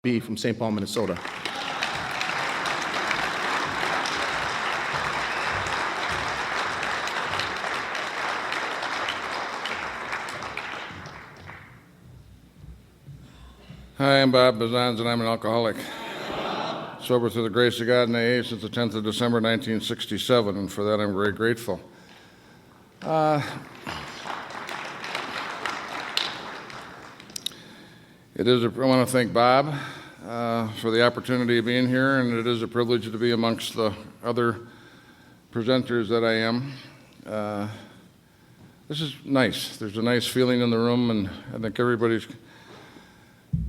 B from St. Paul, Minnesota. Hi, I'm Bob Bazans, and I'm an alcoholic. Sober through the grace of God in AA since the 10th of December, 1967, and for that I'm very grateful. I want to thank Bob for the opportunity of being here, and it is a privilege to be amongst the other presenters that I am. This is nice. There's a nice feeling in the room, and I think everybody's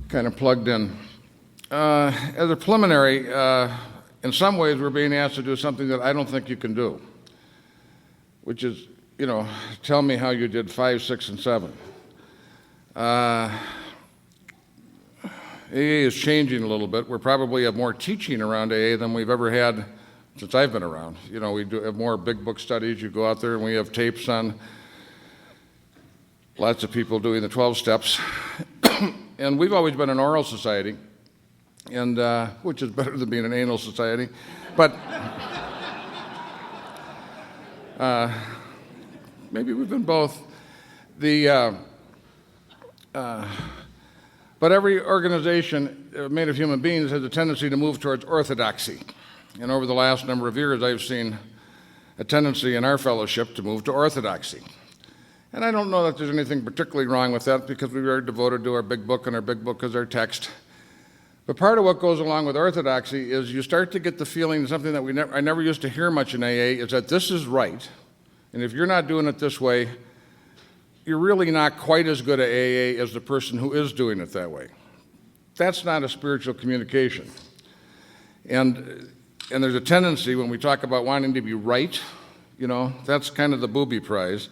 kind of plugged in. As a preliminary, in some ways we're being asked to do something that I don't think you can do, which is, tell me how you did 5, 6, and 7. AA is changing a little bit. We probably have more teaching around AA than we've ever had since I've been around. We do have more big book studies. You go out there and we have tapes on lots of people doing the 12 steps. And we've always been an oral society, and which is better than being an anal society. But maybe we've been both. But every organization made of human beings has a tendency to move towards orthodoxy. And over the last number of years, I've seen a tendency in our fellowship to move to orthodoxy. And I don't know that there's anything particularly wrong with that, because we are devoted to our big book, and our big book is our text. But part of what goes along with orthodoxy is you start to get the feeling, something that I never used to hear much in AA, is that this is right. And if you're not doing it this way, you're really not quite as good at AA as the person who is doing it that way. That's not a spiritual communication. And there's a tendency when we talk about wanting to be right, that's kind of the booby prize.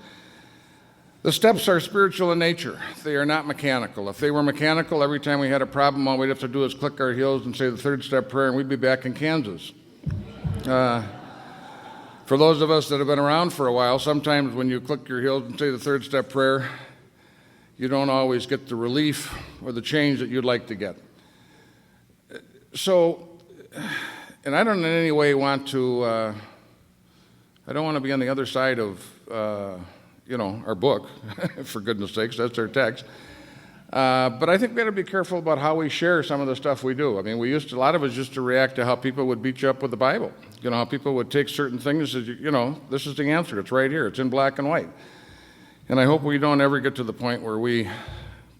The steps are spiritual in nature. They are not mechanical. If they were mechanical, every time we had a problem, all we'd have to do is click our heels and say the third step prayer, and we'd be back in Kansas. For those of us that have been around for a while, sometimes when you click your heels and say the third step prayer, you don't always get the relief or the change that you'd like to get. So, and I don't in any way want to, I don't want to be on the other side of, our book, for goodness sakes, that's our text. But I think we got to be careful about how we share some of the stuff we do. I mean, a lot of us used to react to how people would beat you up with the Bible. How people would take certain things as, this is the answer. It's right here. It's in black and white. And I hope we don't ever get to the point where we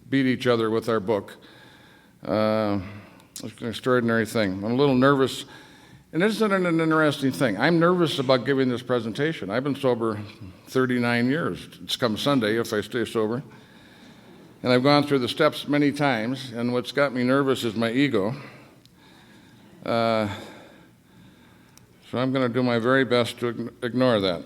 beat each other with our book. It's an extraordinary thing. I'm a little nervous. And isn't it an interesting thing? I'm nervous about giving this presentation. I've been sober 39 years. It's come Sunday if I stay sober. And I've gone through the steps many times, and what's got me nervous is my ego. So I'm going to do my very best to ignore that.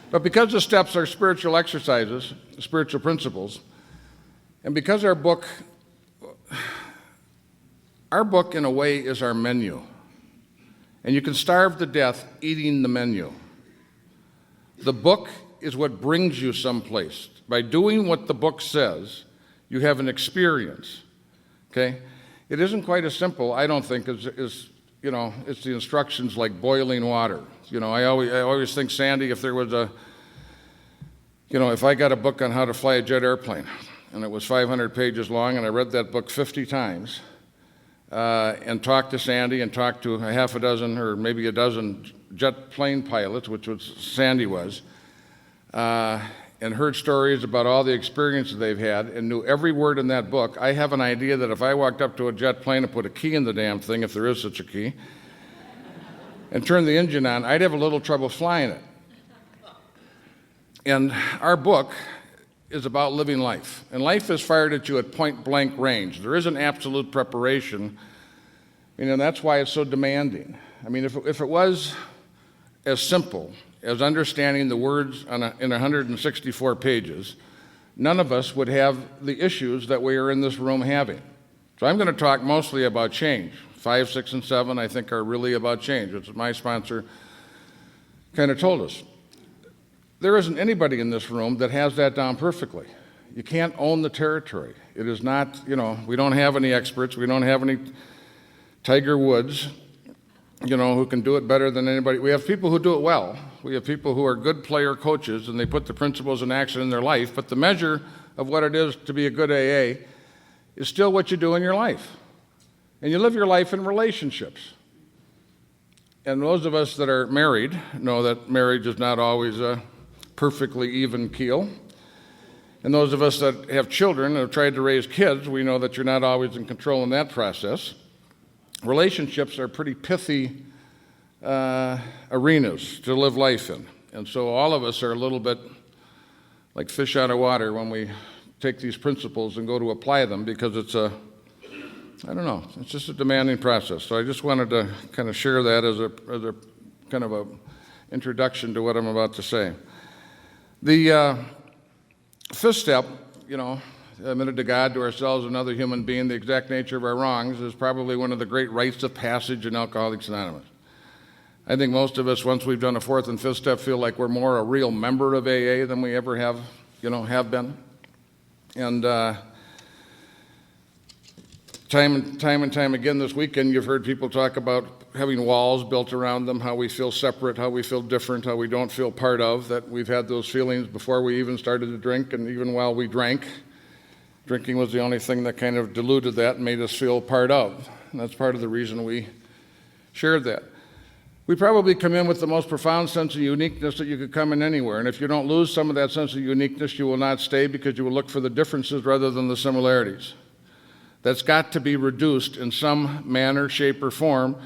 But because the steps are spiritual exercises, spiritual principles, and because our book in a way is our menu. And you can starve to death eating the menu. The book is what brings you someplace. By doing what the book says, you have an experience, okay? It isn't quite as simple, I don't think, as it's the instructions like boiling water. I always think, Sandy, if there was if I got a book on how to fly a jet airplane, and it was 500 pages long, and I read that book 50 times, and talked to Sandy and talked to a half a dozen or maybe a dozen jet plane pilots, which Sandy was, and heard stories about all the experiences they've had and knew every word in that book, I have an idea that if I walked up to a jet plane and put a key in the damn thing, if there is such a key, and turned the engine on, I'd have a little trouble flying it. And our book is about living life. And life is fired at you at point-blank range. There isn't absolute preparation. That's why it's so demanding. I mean, if it was as simple as understanding the words in 164 pages, none of us would have the issues that we are in this room having. So I'm going to talk mostly about change. 5, 6, and 7, I think, are really about change, which my sponsor kind of told us. There isn't anybody in this room that has that down perfectly. You can't own the territory. It is not, we don't have any experts. We don't have any Tiger Woods, who can do it better than anybody. We have people who do it well. We have people who are good player coaches, and they put the principles in action in their life. But the measure of what it is to be a good AA is still what you do in your life. And you live your life in relationships. And those of us that are married know that marriage is not always a perfectly even keel. And those of us that have children and have tried to raise kids, we know that you're not always in control in that process. Relationships are pretty pithy arenas to live life in. And so all of us are a little bit like fish out of water when we take these principles and go to apply them, because it's it's just a demanding process. So I just wanted to kind of share that as a kind of a introduction to what I'm about to say. The fifth step, admitted to God, to ourselves, another human being, the exact nature of our wrongs, is probably one of the great rites of passage in Alcoholics Anonymous. I think most of us, once we've done a fourth and fifth step, feel like we're more a real member of AA than we ever have been. And time and time again this weekend, you've heard people talk about having walls built around them, how we feel separate, how we feel different, how we don't feel part of, that we've had those feelings before we even started to drink, and even while we drank. Drinking was the only thing that kind of diluted that and made us feel part of. And that's part of the reason we shared that. We probably come in with the most profound sense of uniqueness that you could come in anywhere. And if you don't lose some of that sense of uniqueness, you will not stay, because you will look for the differences rather than the similarities. That's got to be reduced in some manner, shape, or form,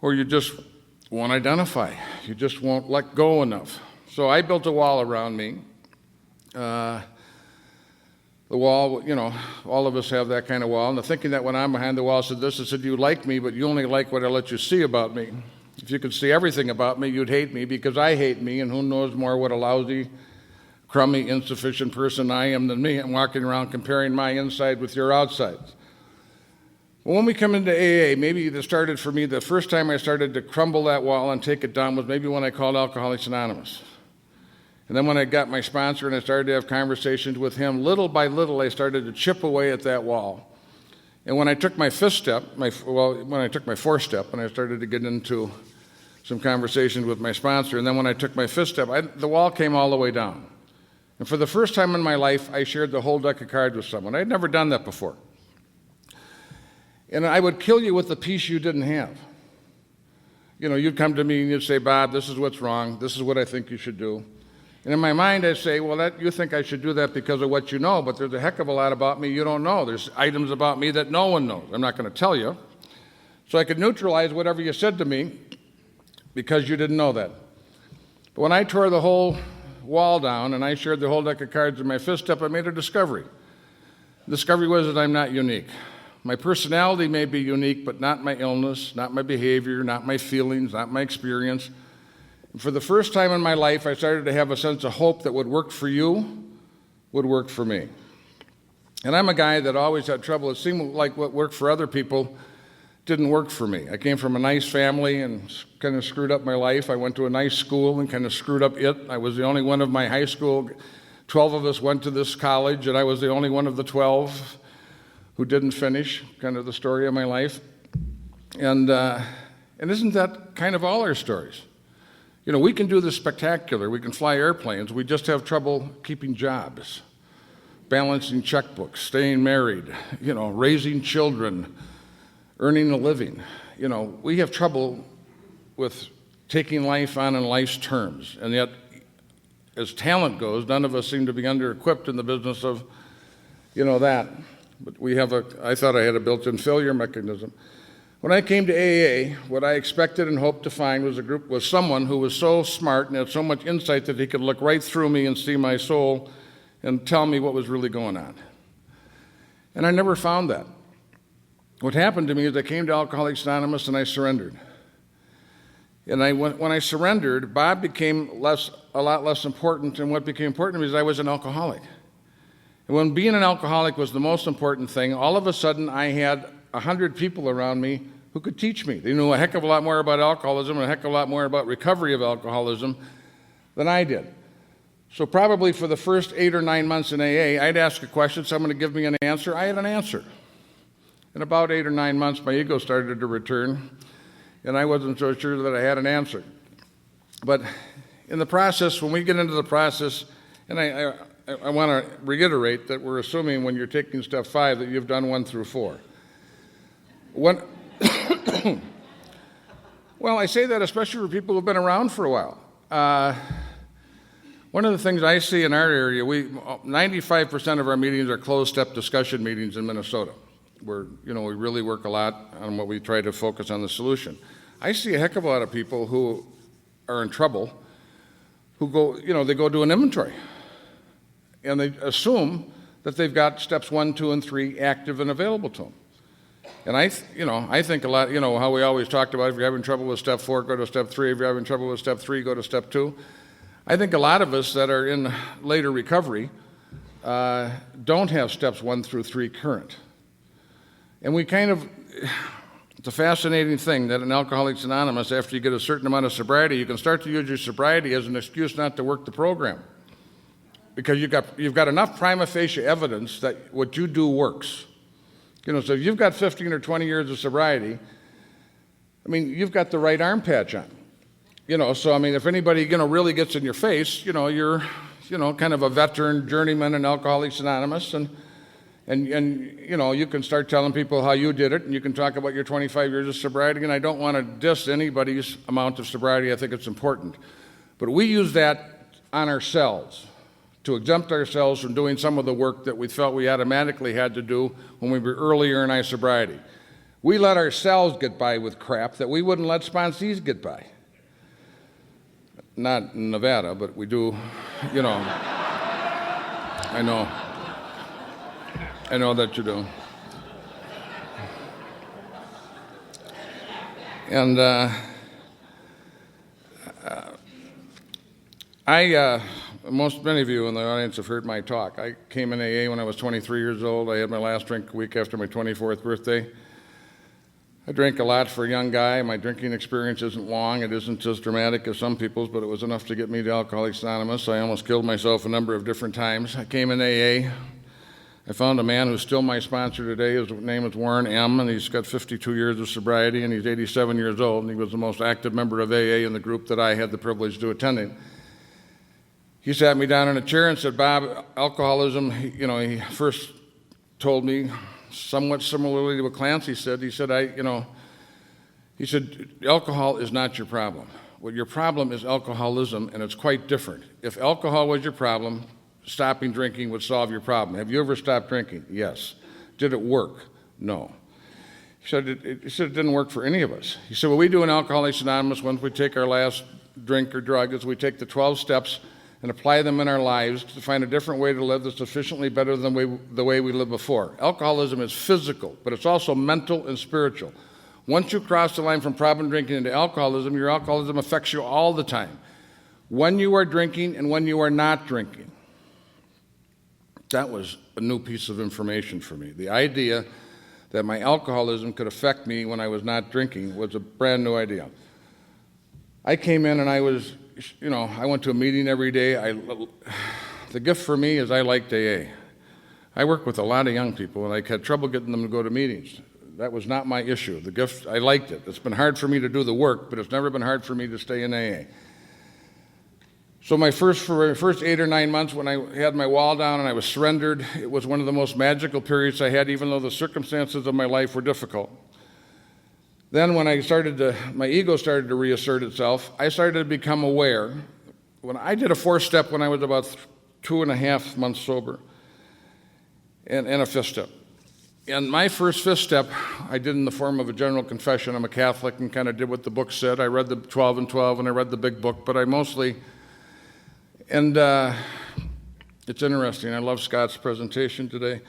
or you just won't identify. You just won't let go enough. So I built a wall around me. The wall, all of us have that kind of wall. And the thinking that when I'm behind the wall, I said, you like me, but you only like what I let you see about me. If you could see everything about me, you'd hate me, because I hate me, and who knows more what a lousy, crummy, insufficient person I am than me. I'm walking around comparing my inside with your outside. Well, when we come into AA, maybe it started for me, the first time I started to crumble that wall and take it down was maybe when I called Alcoholics Anonymous. And then when I got my sponsor and I started to have conversations with him, little by little I started to chip away at that wall. And when I took my fifth step, when I took my fourth step, and I started to get into some conversations with my sponsor, and then when I took my fifth step, the wall came all the way down. And for the first time in my life, I shared the whole deck of cards with someone. I had never done that before. And I would kill you with the piece you didn't have. You'd come to me and you'd say, Bob, this is what's wrong. This is what I think you should do. And in my mind, I'd say, well, you think I should do that because of what you know, but there's a heck of a lot about me you don't know. There's items about me that no one knows. I'm not going to tell you. So I could neutralize whatever you said to me because you didn't know that. But when I tore the whole wall down and I shared the whole deck of cards in my fifth step, I made a discovery. The discovery was that I'm not unique. My personality may be unique, but not my illness, not my behavior, not my feelings, not my experience. And for the first time in my life, I started to have a sense of hope that what worked for you would work for me. And I'm a guy that always had trouble. It seemed like what worked for other people didn't work for me. I came from a nice family and kind of screwed up my life. I went to a nice school and kind of screwed up it. I was the only one of my high school. 12 of us went to this college, and I was the only one of the 12 who didn't finish, kind of the story of my life. And isn't that kind of all our stories? We can do the spectacular. We can fly airplanes. We just have trouble keeping jobs, balancing checkbooks, staying married, raising children, earning a living. We have trouble with taking life on in life's terms. And yet, as talent goes, none of us seem to be under-equipped in the business of, that. But I thought I had a built-in failure mechanism. When I came to AA, what I expected and hoped to find was someone who was so smart and had so much insight that he could look right through me and see my soul and tell me what was really going on. And I never found that. What happened to me is I came to Alcoholics Anonymous and I surrendered. And when I surrendered, Bob became a lot less important, and what became important to me is I was an alcoholic. And when being an alcoholic was the most important thing, all of a sudden I had 100 people around me who could teach me. They knew a heck of a lot more about alcoholism and a heck of a lot more about recovery of alcoholism than I did. So probably for the first 8 or 9 months in AA, I'd ask a question, someone would give me an answer, I had an answer. In about 8 or 9 months, my ego started to return, and I wasn't so sure that I had an answer. But in the process, when we get into the process, and I want to reiterate that we're assuming when you're taking step 5 that you've done 1 through 4. Well, I say that especially for people who've been around for a while. One of the things I see in our area, 95% of our meetings are closed step discussion meetings in Minnesota, where we really work a lot on what we try to focus on the solution. I see a heck of a lot of people who are in trouble, who go, they go do an inventory, and they assume that they've got steps 1, 2, and 3 active and available to them. And I think a lot, how we always talked about, if you're having trouble with step 4, go to step 3. If you're having trouble with step 3, go to step 2. I think a lot of us that are in later recovery don't have steps 1 through 3 current. And it's a fascinating thing that in Alcoholics Anonymous, after you get a certain amount of sobriety, you can start to use your sobriety as an excuse not to work the program. Because you've got enough prima facie evidence that what you do works. So if you've got 15 or 20 years of sobriety, you've got the right arm patch on. So if anybody, really gets in your face, you're, kind of a veteran journeyman in Alcoholics Anonymous, and you can start telling people how you did it, and you can talk about your 25 years of sobriety, and I don't want to diss anybody's amount of sobriety. I think it's important. But we use that on ourselves to exempt ourselves from doing some of the work that we felt we automatically had to do when we were earlier in our sobriety. We let ourselves get by with crap that we wouldn't let sponsees get by. Not in Nevada, but we do, I know that you do. And many of you in the audience have heard my talk. I came in AA when I was 23 years old. I had my last drink a week after my 24th birthday. I drank a lot for a young guy. My drinking experience isn't long. It isn't as dramatic as some people's, but it was enough to get me to Alcoholics Anonymous. I almost killed myself a number of different times. I came in AA. I found a man who's still my sponsor today. His name is Warren M., and he's got 52 years of sobriety, and he's 87 years old, and he was the most active member of AA in the group that I had the privilege to attend. He sat me down in a chair and said, Bob, alcoholism, he first told me, somewhat similarly to what Clancy said, he said, alcohol is not your problem. Well, your problem is alcoholism, and it's quite different. If alcohol was your problem, stopping drinking would solve your problem. Have you ever stopped drinking? Yes. Did it work? No. He said it didn't work for any of us. He said, what we do in Alcoholics Anonymous, once we take our last drink or drug, is we take the 12 steps and apply them in our lives to find a different way to live that's sufficiently better than the way we lived before. Alcoholism is physical, but it's also mental and spiritual. Once you cross the line from problem drinking into alcoholism, your alcoholism affects you all the time. When you are drinking and when you are not drinking. That was a new piece of information for me. The idea that my alcoholism could affect me when I was not drinking was a brand new idea. I came in and I was, I went to a meeting every day. The gift for me is I liked AA. I work with a lot of young people, and I had trouble getting them to go to meetings. That was not my issue. The gift, I liked it. It's been hard for me to do the work, but it's never been hard for me to stay in AA. So for my first 8 or 9 months, when I had my wall down and I was surrendered, it was one of the most magical periods I had, even though the circumstances of my life were difficult. Then when my ego started to reassert itself, I started to become aware. When I did a 4-step when I was about 2.5 months sober, and a 5th step. And my first 5th step, I did in the form of a general confession. I'm a Catholic and kind of did what the book said. I read the 12 and 12 and I read the big book, but I mostly, and it's interesting. I love Scott's presentation today.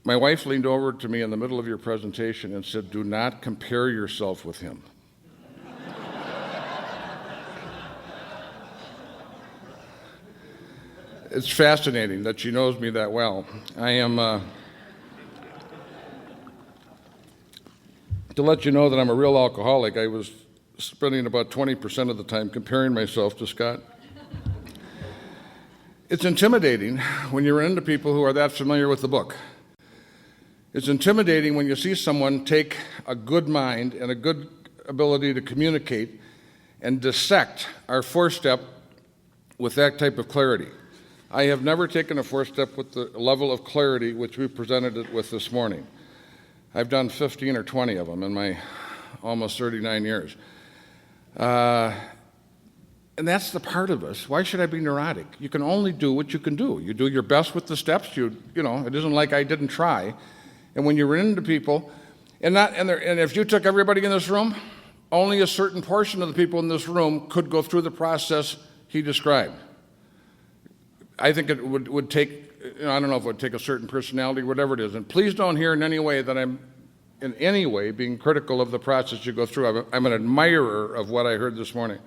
My wife leaned over to me in the middle of your presentation and said, do not compare yourself with him. It's fascinating that she knows me that well. I am, to let you know that I'm a real alcoholic, I was spending about 20% of the time comparing myself to Scott. It's intimidating when you run into people who are that familiar with the book. It's intimidating when you see someone take a good mind and a good ability to communicate and dissect our four-step with that type of clarity. I have never taken a four-step with the level of clarity which we presented it with this morning. I've done 15 or 20 of them in my almost 39 years. And that's the part of us. Why should I be neurotic? You can only do what you can do. You do your best with the steps. You know, it isn't like I didn't try. And when you run into people, and if you took everybody in this room, only a certain portion of the people in this room could go through the process he described. I think it would take, I don't know if it would take a certain personality, whatever it is. And please don't hear in any way that I'm in any way being critical of the process you go through. I'm an admirer of what I heard this morning.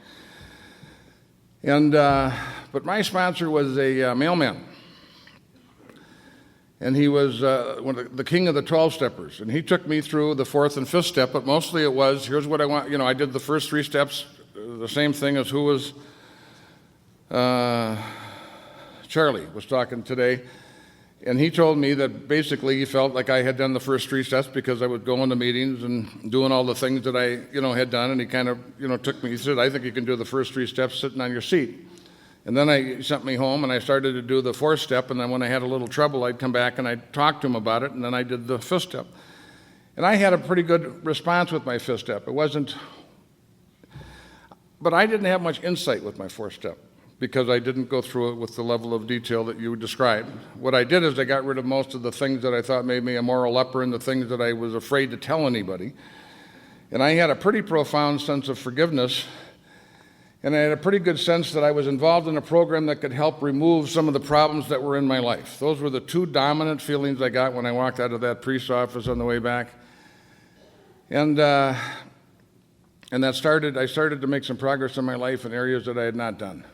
And but my sponsor was a mailman. And he was the king of the 12-steppers. And he took me through the fourth and fifth step, but mostly it was, here's what I want. I did the first three steps, the same thing as who was, Charlie was talking today. And he told me that basically he felt like I had done the first three steps because I would go into meetings and doing all the things that I, had done. And he kind of, took me, he said, I think you can do the first three steps sitting on your seat. And then he sent me home and I started to do the fourth step. And then when I had a little trouble, I'd come back and I'd talk to him about it. And then I did the fifth step. And I had a pretty good response with my fifth step. But I didn't have much insight with my fourth step, because I didn't go through it with the level of detail that you described. What I did is I got rid of most of the things that I thought made me a moral leper and the things that I was afraid to tell anybody. And I had a pretty profound sense of forgiveness, and I had a pretty good sense that I was involved in a program that could help remove some of the problems that were in my life. Those were the two dominant feelings I got when I walked out of that priest's office on the way back. And I started to make some progress in my life in areas that I had not done.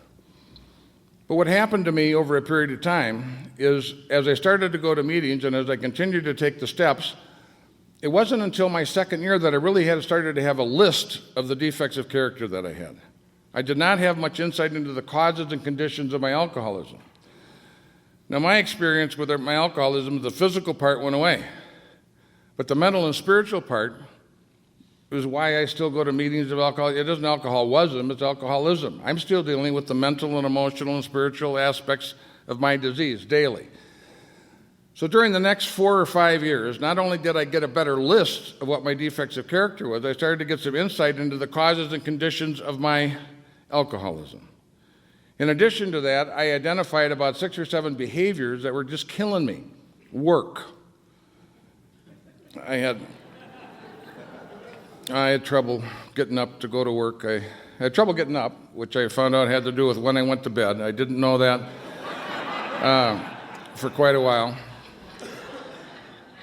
But what happened to me over a period of time is, as I started to go to meetings and as I continued to take the steps, it wasn't until my second year that I really started to have a list of the defects of character that I had. I did not have much insight into the causes and conditions of my alcoholism. Now, my experience with my alcoholism, the physical part went away, but the mental and spiritual part is why I still go to meetings of alcohol. It isn't alcoholism, it's alcoholism. I'm still dealing with the mental and emotional and spiritual aspects of my disease daily. So during the next 4 or 5 years, not only did I get a better list of what my defects of character was, I started to get some insight into the causes and conditions of my alcoholism. In addition to that, I identified about 6 or 7 behaviors that were just killing me. Work. I had trouble getting up to go to work. I had trouble getting up, which I found out had to do with when I went to bed. I didn't know that for quite a while.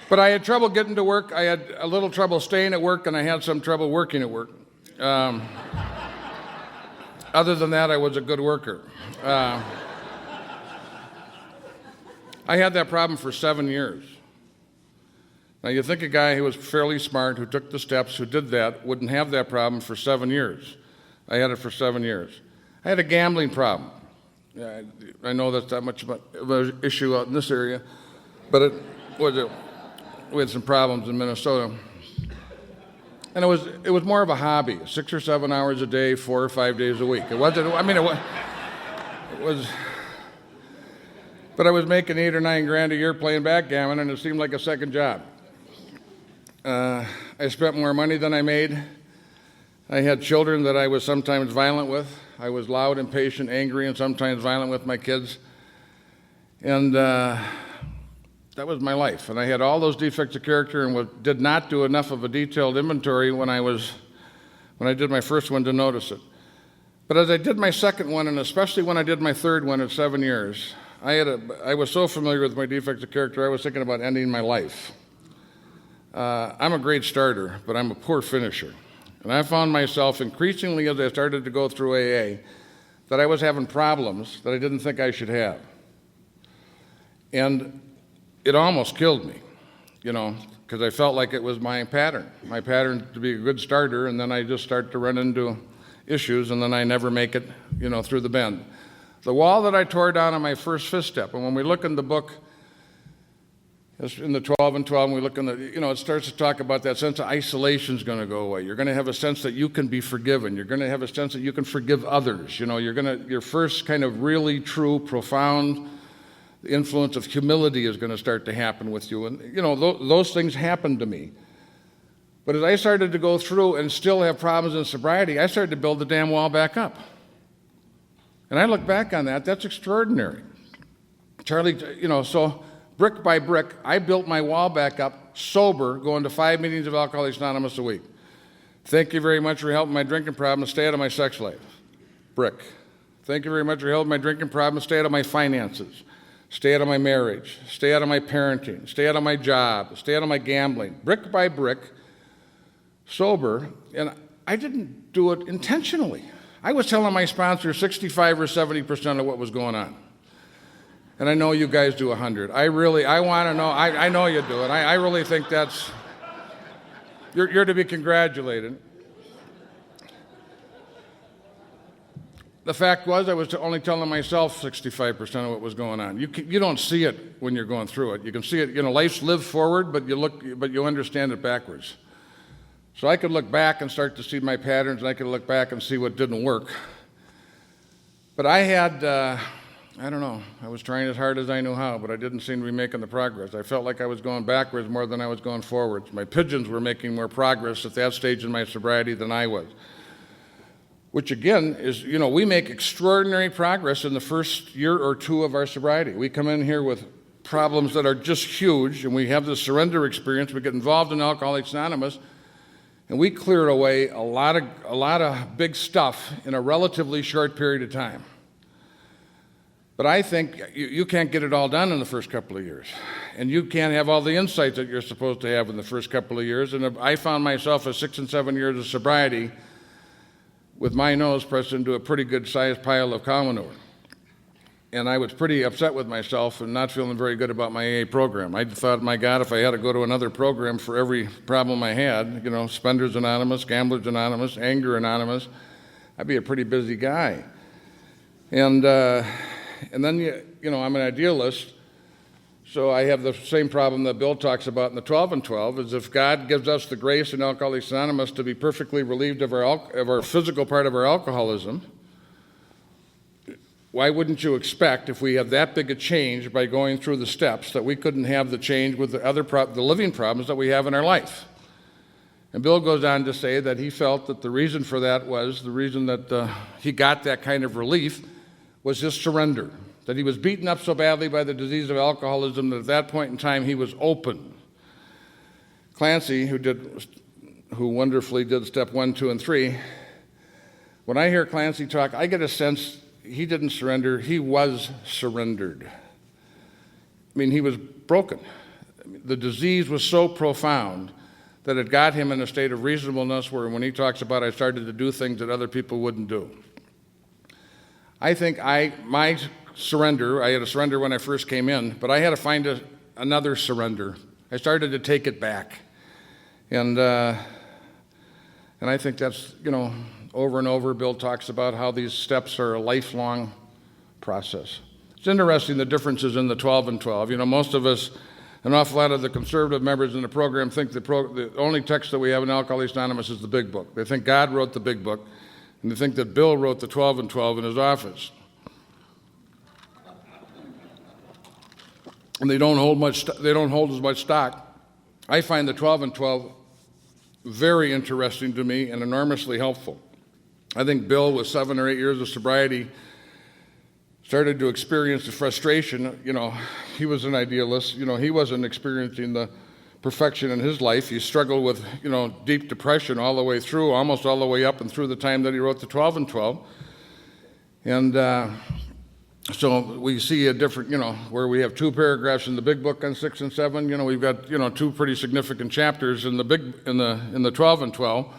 But I had trouble getting to work. I had a little trouble staying at work, and I had some trouble working at work. Other than that, I was a good worker. I had that problem for 7 years. Now, you think a guy who was fairly smart, who took the steps, who did that, wouldn't have that problem for 7 years. I had it for 7 years. I had a gambling problem. I know that's not much of an issue out in this area, but we had some problems in Minnesota. And it was more of a hobby, 6 or 7 hours a day, 4 or 5 days a week. It was, but I was making $8 or $9 grand a year playing backgammon, and it seemed like a second job. I spent more money than I made. I had children that I was sometimes violent with. I was loud, impatient, angry, and sometimes violent with my kids. And that was my life. And I had all those defects of character and did not do enough of a detailed inventory when I did my first one to notice it. But as I did my second one, and especially when I did my third one at 7 years, I was so familiar with my defects of character, I was thinking about ending my life. I'm a great starter, but I'm a poor finisher. And I found myself increasingly, as I started to go through AA, that I was having problems that I didn't think I should have. And it almost killed me, because I felt like it was my pattern to be a good starter, and then I just start to run into issues, and then I never make it, through the bend. The wall that I tore down on my first fifth step, and when we look in the book, in the 12 and 12, and we look in the, it starts to talk about that sense of isolation is going to go away. You're going to have a sense that you can be forgiven. You're going to have a sense that you can forgive others. Your first kind of really true, profound influence of humility is going to start to happen with you. And, those things happened to me. But as I started to go through and still have problems in sobriety, I started to build the damn wall back up. And I look back on that, that's extraordinary. Charlie, so brick by brick, I built my wall back up, sober, going to 5 meetings of Alcoholics Anonymous a week. Thank you very much for helping my drinking problem, stay out of my sex life. Brick. Thank you very much for helping my drinking problem, stay out of my finances, stay out of my marriage, stay out of my parenting, stay out of my job, stay out of my gambling. Brick by brick, sober, and I didn't do it intentionally. I was telling my sponsor 65 or 70% of what was going on. And I know you guys do 100. I want to know, I know you do it. I really think that's, you're to be congratulated. The fact was I was only telling myself 65% of what was going on. You don't see it when you're going through it. You can see it, life's lived forward, but you understand it backwards. So I could look back and start to see my patterns, and I could look back and see what didn't work. But I had, I don't know, I was trying as hard as I knew how, but I didn't seem to be making the progress. I felt like I was going backwards more than I was going forwards. My pigeons were making more progress at that stage in my sobriety than I was. Which again is, we make extraordinary progress in the first year or two of our sobriety. We come in here with problems that are just huge, and we have this surrender experience. We get involved in Alcoholics Anonymous, and we cleared away a lot of big stuff in a relatively short period of time. But I think you can't get it all done in the first couple of years. And you can't have all the insights that you're supposed to have in the first couple of years. And I found myself at 6 and 7 years of sobriety with my nose pressed into a pretty good sized pile of cow manure. And I was pretty upset with myself and not feeling very good about my AA program. I thought, my God, if I had to go to another program for every problem I had, Spenders Anonymous, Gamblers Anonymous, Anger Anonymous, I'd be a pretty busy guy. And then, I'm an idealist, so I have the same problem that Bill talks about in the 12 and 12, is if God gives us the grace in Alcoholics Anonymous to be perfectly relieved of our physical part of our alcoholism, why wouldn't you expect, if we have that big a change by going through the steps, that we couldn't have the change with the living problems that we have in our life? And Bill goes on to say that he felt that the reason for that was, the reason that he got that kind of relief was his surrender, that he was beaten up so badly by the disease of alcoholism that at that point in time he was open. Clancy, who wonderfully did step 1, 2, and 3, when I hear Clancy talk, I get a sense he didn't surrender, he was surrendered. He was broken. The disease was so profound that it got him in a state of reasonableness where when he talks about I started to do things that other people wouldn't do. I think my surrender, I had a surrender when I first came in, but I had to find another surrender. I started to take it back. And I think that's, over and over, Bill talks about how these steps are a lifelong process. It's interesting the differences in the 12 and 12. Most of us, an awful lot of the conservative members in the program think the only text that we have in Alcoholics Anonymous is the big book. They think God wrote the big book. And they think that Bill wrote the 12 and 12 in his office. And they don't hold as much stock. I find the 12 and 12 very interesting to me and enormously helpful. I think Bill, with 7 or 8 years of sobriety, started to experience the frustration. He was an idealist. He wasn't experiencing the perfection in his life. He struggled with, deep depression all the way through, almost all the way up and through the time that he wrote the 12 and 12. And so we see a different, where we have 2 paragraphs in the big book on 6 and 7. We've got, 2 pretty significant chapters in the 12 and 12,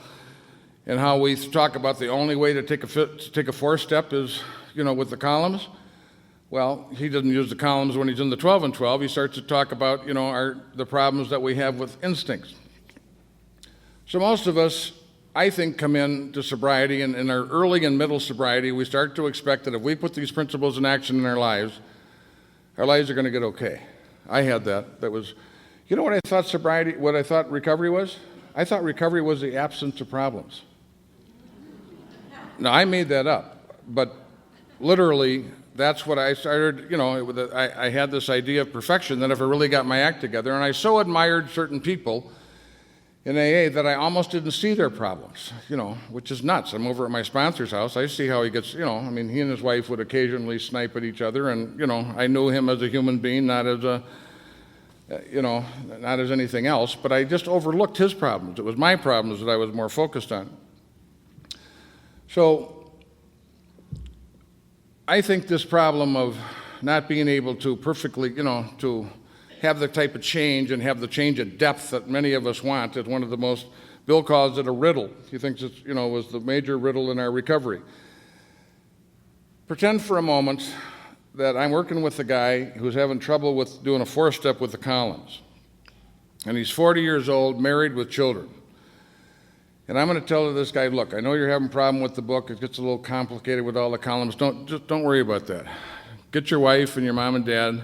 and how we talk about the only way to take a 4th step is, with the columns. Well, he doesn't use the columns when he's in the 12 and 12. He starts to talk about, the problems that we have with instincts. So most of us I think, come into sobriety, and in our early and middle sobriety, we start to expect that if we put these principles in action in our lives are going to get okay. I had that. That was, you know what I thought what I thought recovery was? I thought recovery was the absence of problems. Now, I made that up, but literally, that's what I started, I had this idea of perfection that if I really got my act together, and I so admired certain people in AA that I almost didn't see their problems, which is nuts. I'm over at my sponsor's house. I see how he gets, he and his wife would occasionally snipe at each other, and, I knew him as a human being, not as not as anything else, but I just overlooked his problems. It was my problems that I was more focused on. So I think this problem of not being able to perfectly, to have the type of change and have the change of depth that many of us want is one of the most, Bill calls it a riddle. He thinks it's, was the major riddle in our recovery. Pretend for a moment that I'm working with a guy who's having trouble with doing a 4-step with the columns. And he's 40 years old, married with children. And I'm going to tell this guy, look, I know you're having a problem with the book. It gets a little complicated with all the columns. Don't worry about that. Get your wife and your mom and dad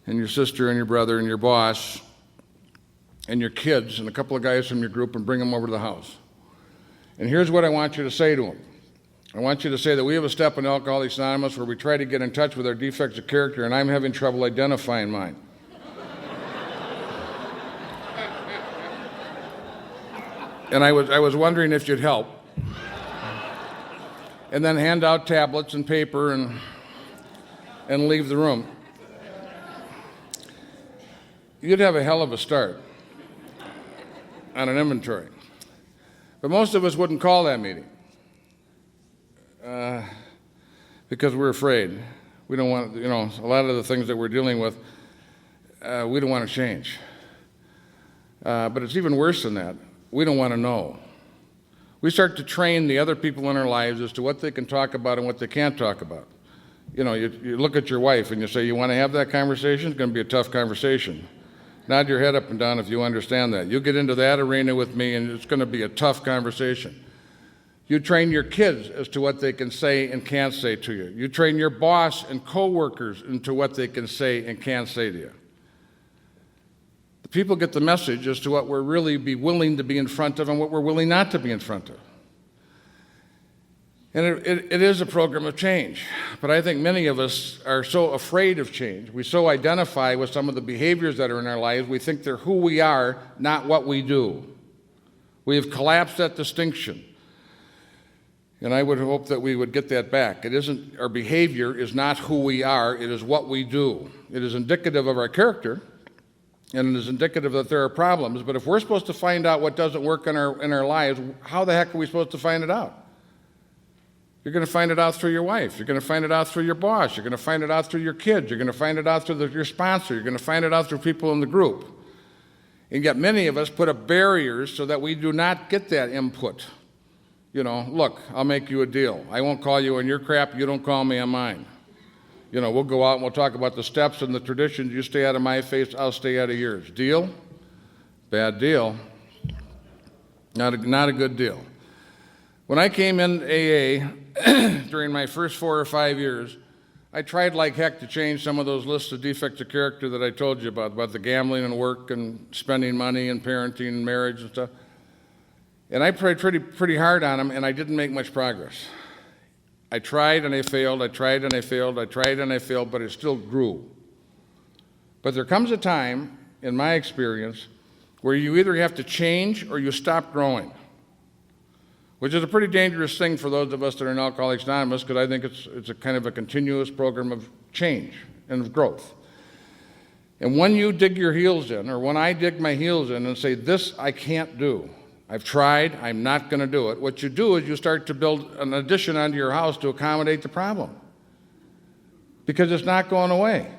and your sister and your brother and your boss and your kids and a couple of guys from your group and bring them over to the house. And here's what I want you to say to them. I want you to say that we have a step in Alcoholics Anonymous where we try to get in touch with our defects of character, and I'm having trouble identifying mine. And I was wondering if you'd help. And then hand out tablets and paper and leave the room. You'd have a hell of a start on an inventory. But most of us wouldn't call that meeting because we're afraid. We don't want, a lot of the things that we're dealing with, we don't want to change. But it's even worse than that. We don't want to know. We start to train the other people in our lives as to what they can talk about and what they can't talk about. You look at your wife and you say, you want to have that conversation? It's going to be a tough conversation. Nod your head up and down if you understand that. You get into that arena with me and it's going to be a tough conversation. You train your kids as to what they can say and can't say to you. You train your boss and coworkers into what they can say and can't say to you. People get the message as to what we're really be willing to be in front of and what we're willing not to be in front of. And it is a program of change. But I think many of us are so afraid of change. We so identify with some of the behaviors that are in our lives, we think they're who we are, not what we do. We have collapsed that distinction. And I would hope that we would get that back. Our behavior is not who we are, it is what we do. It is indicative of our character. And it is indicative that there are problems. But if we're supposed to find out what doesn't work in our lives, how the heck are we supposed to find it out? You're going to find it out through your wife. You're going to find it out through your boss. You're going to find it out through your kids. You're going to find it out through your sponsor. You're going to find it out through people in the group. And yet many of us put up barriers so that we do not get that input. Look, I'll make you a deal. I won't call you on your crap. You don't call me on mine. We'll go out and we'll talk about the steps and the traditions. You stay out of my face, I'll stay out of yours. Deal? Bad deal. Not a good deal. When I came in AA during my first 4 or 5 years, I tried like heck to change some of those lists of defects of character that I told you about the gambling and work and spending money and parenting and marriage and stuff. And I prayed pretty hard on them, and I didn't make much progress. I tried and I failed, I tried and I failed, I tried and I failed, but it still grew. But there comes a time, in my experience, where you either have to change or you stop growing, which is a pretty dangerous thing for those of us that are in Alcoholics Anonymous, because I think it's a kind of a continuous program of change and of growth. And when you dig your heels in, or when I dig my heels in and say, this I can't do, I've tried, I'm not going to do it. What you do is you start to build an addition onto your house to accommodate the problem, because it's not going away.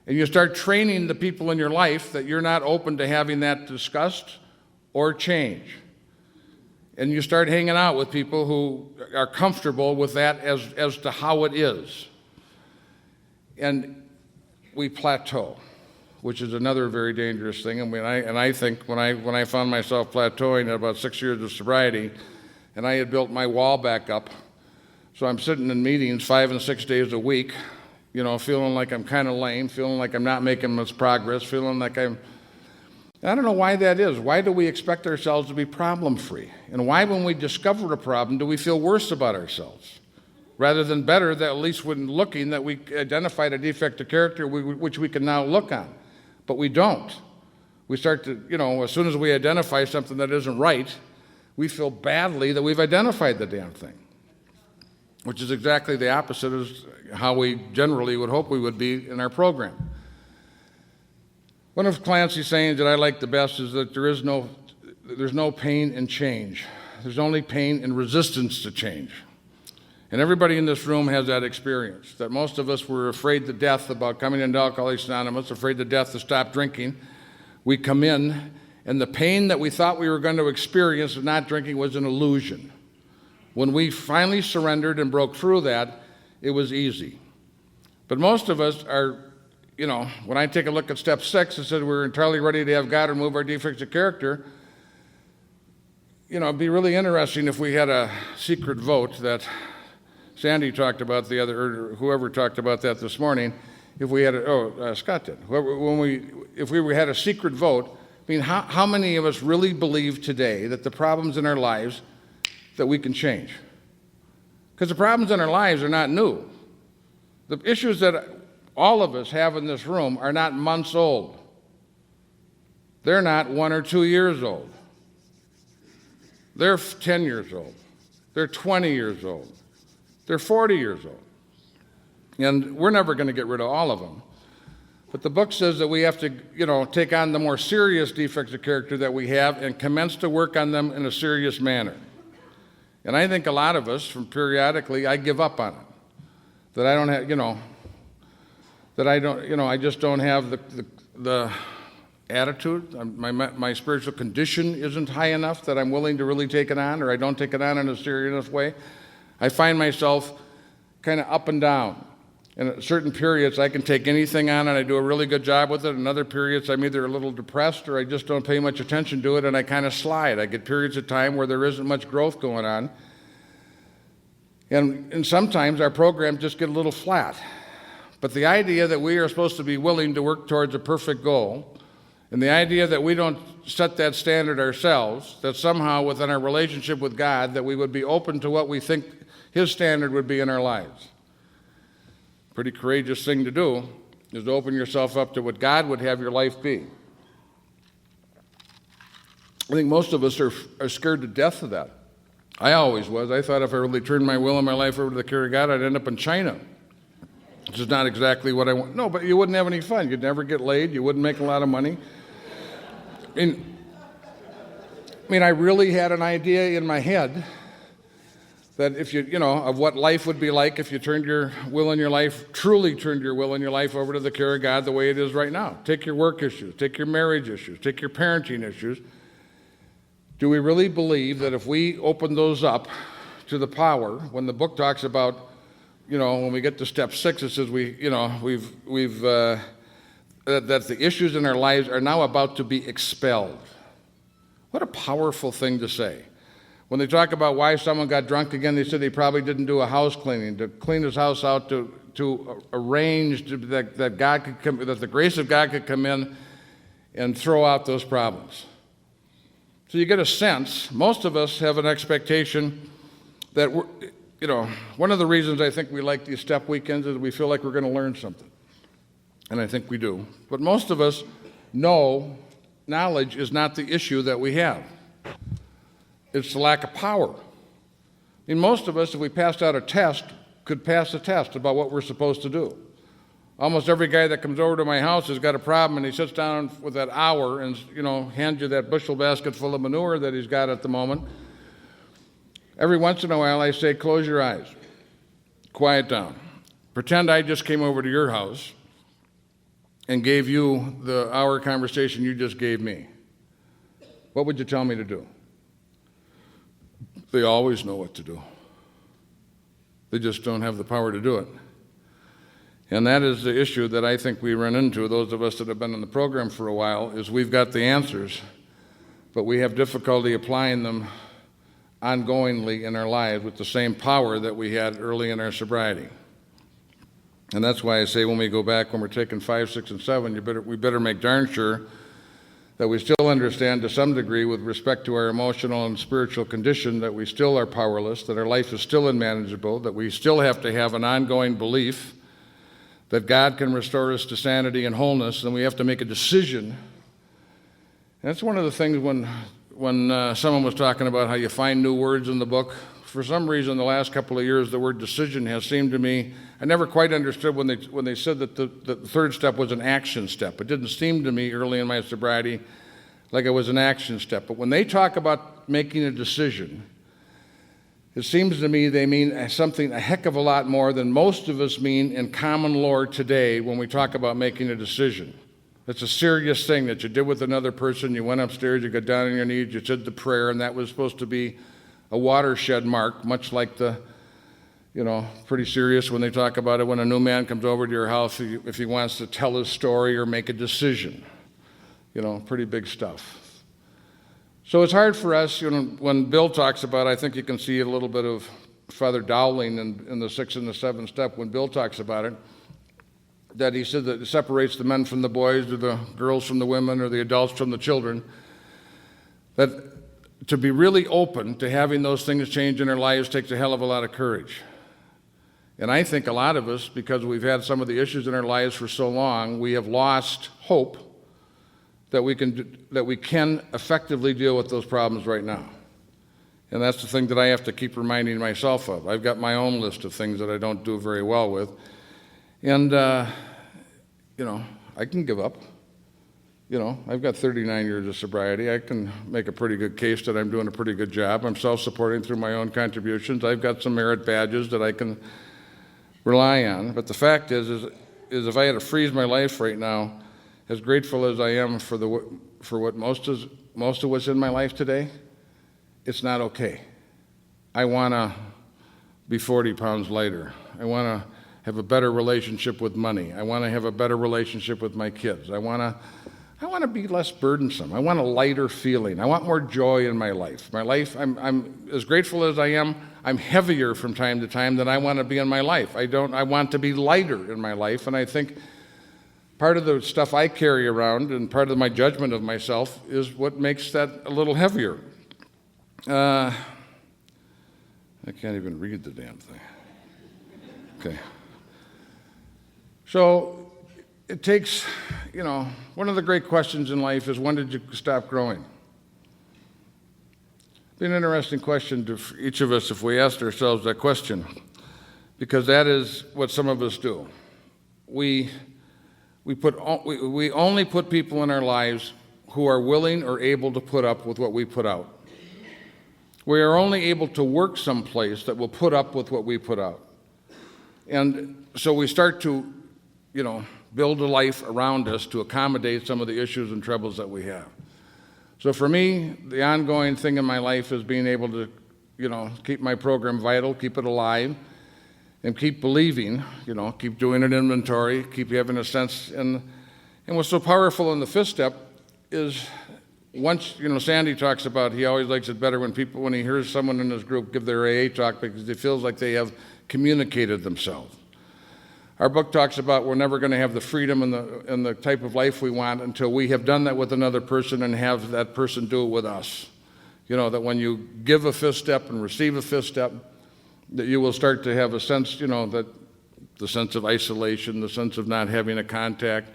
And you start training the people in your life that you're not open to having that discussed or change. And you start hanging out with people who are comfortable with that as to how it is. And we plateau. which is another very dangerous thing. I think when I found myself plateauing at about 6 years of sobriety, and I had built my wall back up, so I'm sitting in meetings 5 and 6 days a week, feeling like I'm kind of lame, feeling like I'm not making much progress, feeling like I don't know why that is. Why do we expect ourselves to be problem-free? And why, when we discover a problem, do we feel worse about ourselves? Rather than better, that at least when looking, that we identified a defect of character which we can now look on. But we don't. We start to, as soon as we identify something that isn't right, we feel badly that we've identified the damn thing, which is exactly the opposite of how we generally would hope we would be in our program. One of Clancy's sayings that I like the best is that there's no pain in change. There's only pain in resistance to change. And everybody in this room has that experience, that most of us were afraid to death about coming into Alcoholics Anonymous, afraid to death to stop drinking. We come in, and the pain that we thought we were going to experience of not drinking was an illusion. When we finally surrendered and broke through that, it was easy. But most of us are, when I take a look at step 6, it said we're entirely ready to have God remove our defects of character. It'd be really interesting if we had a secret vote that Sandy talked about or whoever talked about that this morning. If we had Scott did. If we had a secret vote, how many of us really believe today that the problems in our lives that we can change? Because the problems in our lives are not new. The issues that all of us have in this room are not months old. They're not 1 or 2 years old. They're 10 years old. They're 20 years old. They're 40 years old. And we're never going to get rid of all of them. But the book says that we have to, take on the more serious defects of character that we have and commence to work on them in a serious manner. And I think a lot of us, periodically, I give up on it. That I don't have, I just don't have the attitude. My spiritual condition isn't high enough that I'm willing to really take it on, or I don't take it on in a serious way. I find myself kind of up and down. And at certain periods, I can take anything on and I do a really good job with it. In other periods, I'm either a little depressed or I just don't pay much attention to it and I kind of slide. I get periods of time where there isn't much growth going on. And sometimes our programs just get a little flat. But the idea that we are supposed to be willing to work towards a perfect goal, and the idea that we don't set that standard ourselves, that somehow within our relationship with God, that we would be open to what we think His standard would be in our lives. Pretty courageous thing to do is to open yourself up to what God would have your life be. I think most of us are scared to death of that. I always was. I thought if I really turned my will and my life over to the care of God, I'd end up in China, which is not exactly what I want. No, but you wouldn't have any fun. You'd never get laid. You wouldn't make a lot of money. I really had an idea in my head that if of what life would be like if you turned your will and your life, truly turned your will and your life over to the care of God the way it is right now. Take your work issues, take your marriage issues, take your parenting issues. Do we really believe that if we open those up to the power, when the book talks about, when we get to step 6, it says that the issues in our lives are now about to be expelled. What a powerful thing to say. When they talk about why someone got drunk again, they said they probably didn't do a house cleaning, to clean his house out, to arrange that God could come, that the grace of God could come in and throw out those problems. So you get a sense, most of us have an expectation that one of the reasons I think we like these step weekends is we feel like we're going to learn something. And I think we do. But most of us know knowledge is not the issue that we have. It's the lack of power. Most of us, if we passed out a test, could pass a test about what we're supposed to do. Almost every guy that comes over to my house has got a problem, and he sits down with that hour and hands you that bushel basket full of manure that he's got at the moment. Every once in a while, I say, close your eyes, quiet down. Pretend I just came over to your house and gave you the hour conversation you just gave me. What would you tell me to do? They always know what to do. They just don't have the power to do it. And that is the issue that I think we run into, those of us that have been in the program for a while, is we've got the answers, but we have difficulty applying them ongoingly in our lives with the same power that we had early in our sobriety. And that's why I say when we go back, when we're taking 5, 6, and 7, we better make darn sure that we still understand to some degree with respect to our emotional and spiritual condition that we still are powerless, that our life is still unmanageable, that we still have to have an ongoing belief that God can restore us to sanity and wholeness, and we have to make a decision. And that's one of the things when someone was talking about how you find new words in the book. For some reason, the last couple of years, the word decision has seemed to me, I never quite understood when they said that the third step was an action step. It didn't seem to me early in my sobriety like it was an action step. But when they talk about making a decision, it seems to me they mean something a heck of a lot more than most of us mean in common lore today when we talk about making a decision. It's a serious thing that you did with another person. You went upstairs, you got down on your knees, you said the prayer, and that was supposed to be a watershed mark, much like pretty serious when they talk about it when a new man comes over to your house if he wants to tell his story or make a decision. Pretty big stuff. So it's hard for us, when Bill talks about, I think you can see a little bit of Father Dowling in the 6th and the 7th step when Bill talks about it, that he said that it separates the men from the boys or the girls from the women or the adults from the children, that to be really open to having those things change in our lives takes a hell of a lot of courage. And I think a lot of us, because we've had some of the issues in our lives for so long, we have lost hope that we can effectively deal with those problems right now. And that's the thing that I have to keep reminding myself of. I've got my own list of things that I don't do very well with. And, I can give up. I've got 39 years of sobriety. I can make a pretty good case that I'm doing a pretty good job. I'm self-supporting through my own contributions. I've got some merit badges that I can rely on. But the fact is if I had to freeze my life right now, as grateful as I am for what most of what's in my life today, it's not okay. I want to be 40 pounds lighter. I want to have a better relationship with money. I want to have a better relationship with my kids. I want to be less burdensome. I want a lighter feeling. I want more joy in my life. My life, I'm as grateful as I am, I'm heavier from time to time than I want to be in my life. I want to be lighter in my life, and I think part of the stuff I carry around and part of my judgment of myself is what makes that a little heavier. I can't even read the damn thing. Okay. So it takes, one of the great questions in life is, when did you stop growing? It'd be an interesting question to each of us if we asked ourselves that question, because that is what some of us do. We only put people in our lives who are willing or able to put up with what we put out. We are only able to work someplace that will put up with what we put out. And so we start to, build a life around us to accommodate some of the issues and troubles that we have. So for me, the ongoing thing in my life is being able to, keep my program vital, keep it alive, and keep believing, keep doing an inventory, keep having a sense. And what's so powerful in the 5th step is once, Sandy talks about he always likes it better when he hears someone in his group give their AA talk because he feels like they have communicated themselves. Our book talks about we're never going to have the freedom and the type of life we want until we have done that with another person and have that person do it with us. That when you give a 5th step and receive a 5th step, that you will start to have a sense, that the sense of isolation, the sense of not having a contact,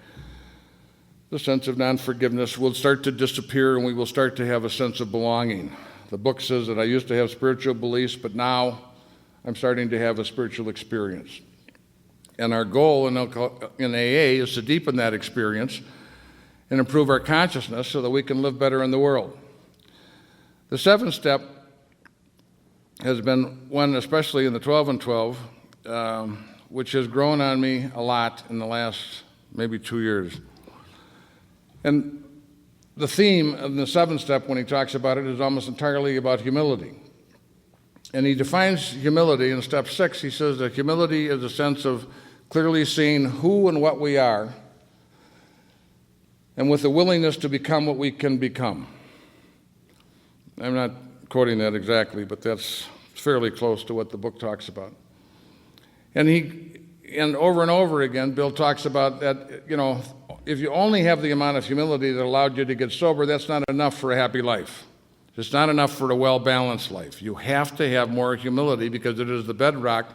the sense of non-forgiveness will start to disappear, and we will start to have a sense of belonging. The book says that I used to have spiritual beliefs, but now I'm starting to have a spiritual experience. And our goal in AA is to deepen that experience and improve our consciousness so that we can live better in the world. The 7th step has been one, especially in the 12 and 12, which has grown on me a lot in the last maybe 2 years. And the theme of the 7th step, when he talks about it, is almost entirely about humility. And he defines humility in step 6. He says that humility is a sense of clearly seeing who and what we are, and with the willingness to become what we can become. I'm not quoting that exactly, but that's fairly close to what the book talks about. And over again, Bill talks about that, if you only have the amount of humility that allowed you to get sober, that's not enough for a happy life. It's not enough for a well-balanced life. You have to have more humility because it is the bedrock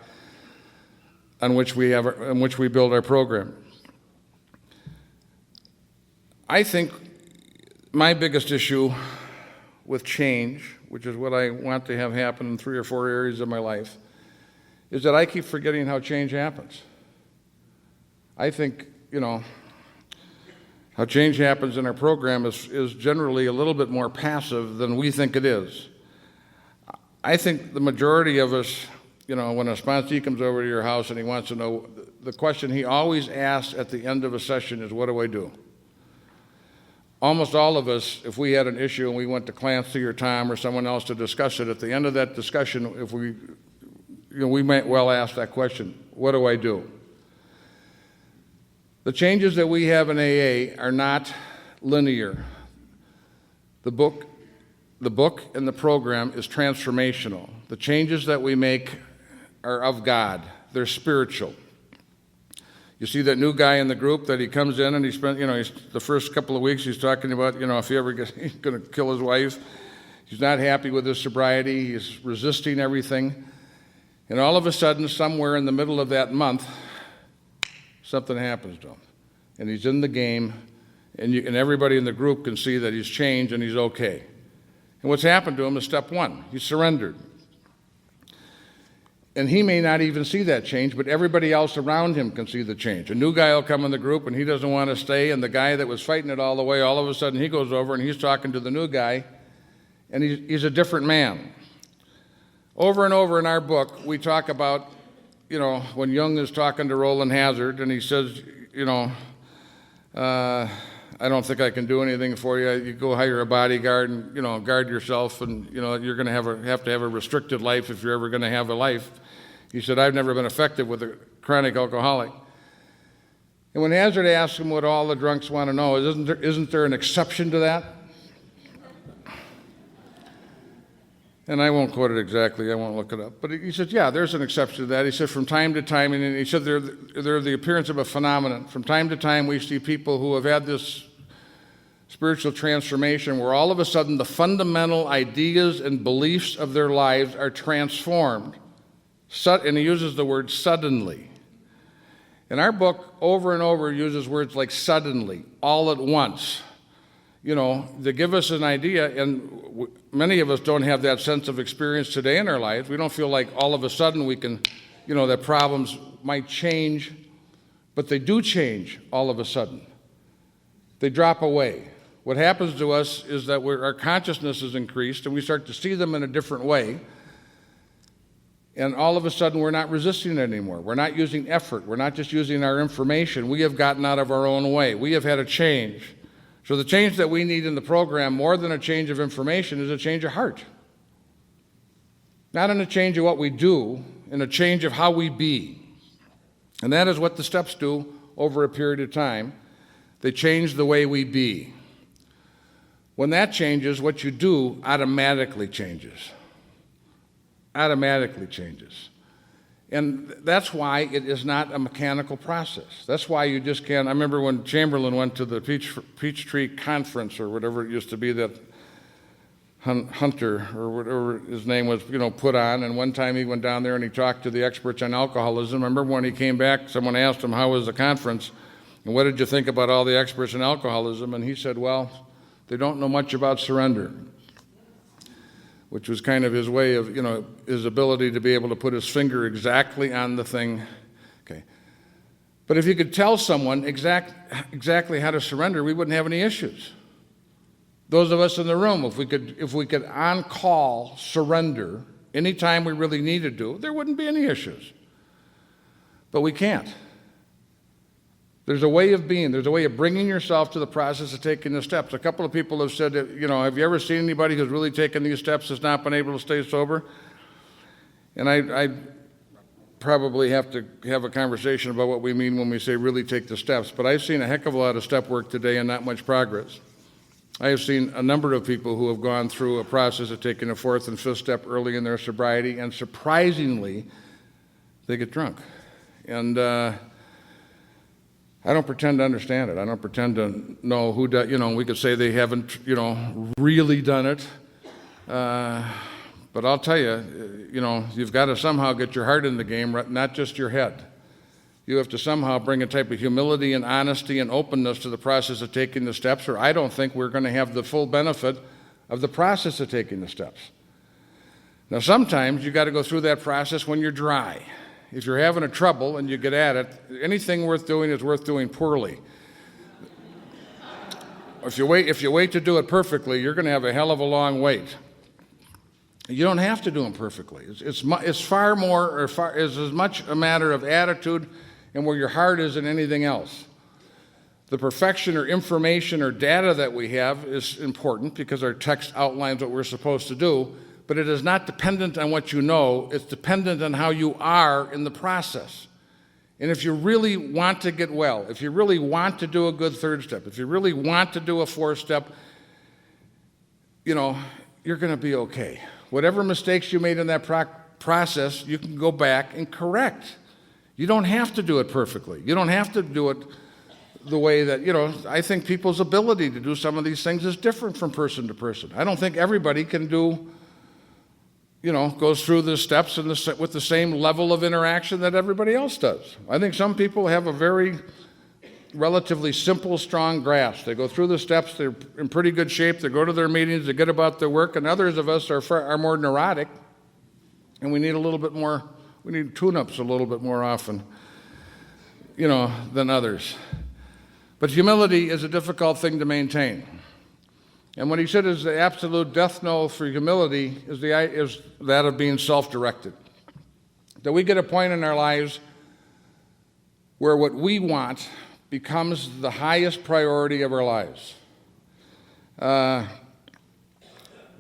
on which we build our program. I think my biggest issue with change, which is what I want to have happen in 3 or 4 areas of my life, is that I keep forgetting how change happens. I think, how change happens in our program is generally a little bit more passive than we think it is. I think the majority of us, when a sponsee comes over to your house and he wants to know, the question he always asks at the end of a session is, what do I do? Almost all of us, if we had an issue and we went to Clancy or Tom or someone else to discuss it, at the end of that discussion, if we might well ask that question, what do I do? The changes that we have in AA are not linear. The book and the program is transformational. The changes that we make are of God. They're spiritual. You see that new guy in the group that he comes in and he spent, the first couple of weeks he's talking about, if he ever gets, he's going to kill his wife. He's not happy with his sobriety. He's resisting everything. And all of a sudden, somewhere in the middle of that month, something happens to him. And he's in the game, and everybody in the group can see that he's changed and he's okay. And what's happened to him is step one. He's surrendered. And he may not even see that change, but everybody else around him can see the change. A new guy will come in the group, and he doesn't want to stay, and the guy that was fighting it all the way, all of a sudden he goes over and he's talking to the new guy, and he's a different man. Over and over in our book, we talk about, when Jung is talking to Roland Hazard, and he says, I don't think I can do anything for you. You go hire a bodyguard and, guard yourself, and, you're going to have to have a restricted life if you're ever going to have a life. He said, I've never been effective with a chronic alcoholic. And when Hazard asked him what all the drunks want to know, isn't there an exception to that? And I won't quote it exactly, I won't look it up. But he said, yeah, there's an exception to that. He said, from time to time, and he said they're the appearance of a phenomenon. From time to time, we see people who have had this spiritual transformation where all of a sudden the fundamental ideas and beliefs of their lives are transformed. And he uses the word suddenly. And our book over and over uses words like suddenly, all at once. To give us an idea, and many of us don't have that sense of experience today in our lives. We don't feel like all of a sudden we can, that problems might change, but they do change all of a sudden. They drop away. What happens to us is that our consciousness is increased and we start to see them in a different way. And all of a sudden we're not resisting it anymore. We're not using effort. We're not just using our information. We have gotten out of our own way. We have had a change. So the change that we need in the program, more than a change of information, is a change of heart. Not in a change of what we do, in a change of how we be. And that is what the steps do over a period of time. They change the way we be. When that changes, what you do automatically changes. Automatically changes. And that's why it is not a mechanical process. That's why you just can't. I remember when Chamberlain went to the Peachtree Conference, or whatever it used to be, that Hunter, or whatever his name was, put on. And one time he went down there and he talked to the experts on alcoholism. I remember when he came back, someone asked him, how was the conference? And what did you think about all the experts in alcoholism? And he said, well, they don't know much about surrender, which was kind of his way of, his ability to be able to put his finger exactly on the thing. Okay. But if you could tell someone exactly how to surrender, we wouldn't have any issues. Those of us in the room, if we could on call surrender anytime we really needed to, there wouldn't be any issues. But we can't. There's a way of being. There's a way of bringing yourself to the process of taking the steps. A couple of people have said, have you ever seen anybody who's really taken these steps has not been able to stay sober? And probably have to have a conversation about what we mean when we say really take the steps. But I've seen a heck of a lot of step work today and not much progress. I have seen a number of people who have gone through a process of taking a fourth and fifth step early in their sobriety, and surprisingly, they get drunk. And I don't pretend to understand it. I don't pretend to know who does. We could say they haven't, really done it. But I'll tell you, you've got to somehow get your heart in the game, not just your head. You have to somehow bring a type of humility and honesty and openness to the process of taking the steps, or I don't think we're going to have the full benefit of the process of taking the steps. Now, sometimes you've got to go through that process when you're dry. If you're having a trouble and you get at it, anything worth doing is worth doing poorly. If you wait to do it perfectly, you're going to have a hell of a long wait. You don't have to do them perfectly. It's far more, or is as much a matter of attitude and where your heart is than anything else. The perfection or information or data that we have is important because our text outlines what we're supposed to do, but it is not dependent on what you know. It's dependent on how you are in the process. And if you really want to get well, if you really want to do a good third step, if you really want to do a fourth step, you're going to be okay. Whatever mistakes you made in that process, you can go back and correct. You don't have to do it perfectly. You don't have to do it the way that, I think people's ability to do some of these things is different from person to person. I don't think everybody can do, goes through the steps with the same level of interaction that everybody else does. I think some people have a very relatively simple, strong grasp. They go through the steps, they're in pretty good shape, they go to their meetings, they get about their work, and others of us are more neurotic, and we need tune-ups a little bit more often, than others. But humility is a difficult thing to maintain. And what he said is the absolute death knell for humility is that of being self-directed. That we get a point in our lives where what we want becomes the highest priority of our lives.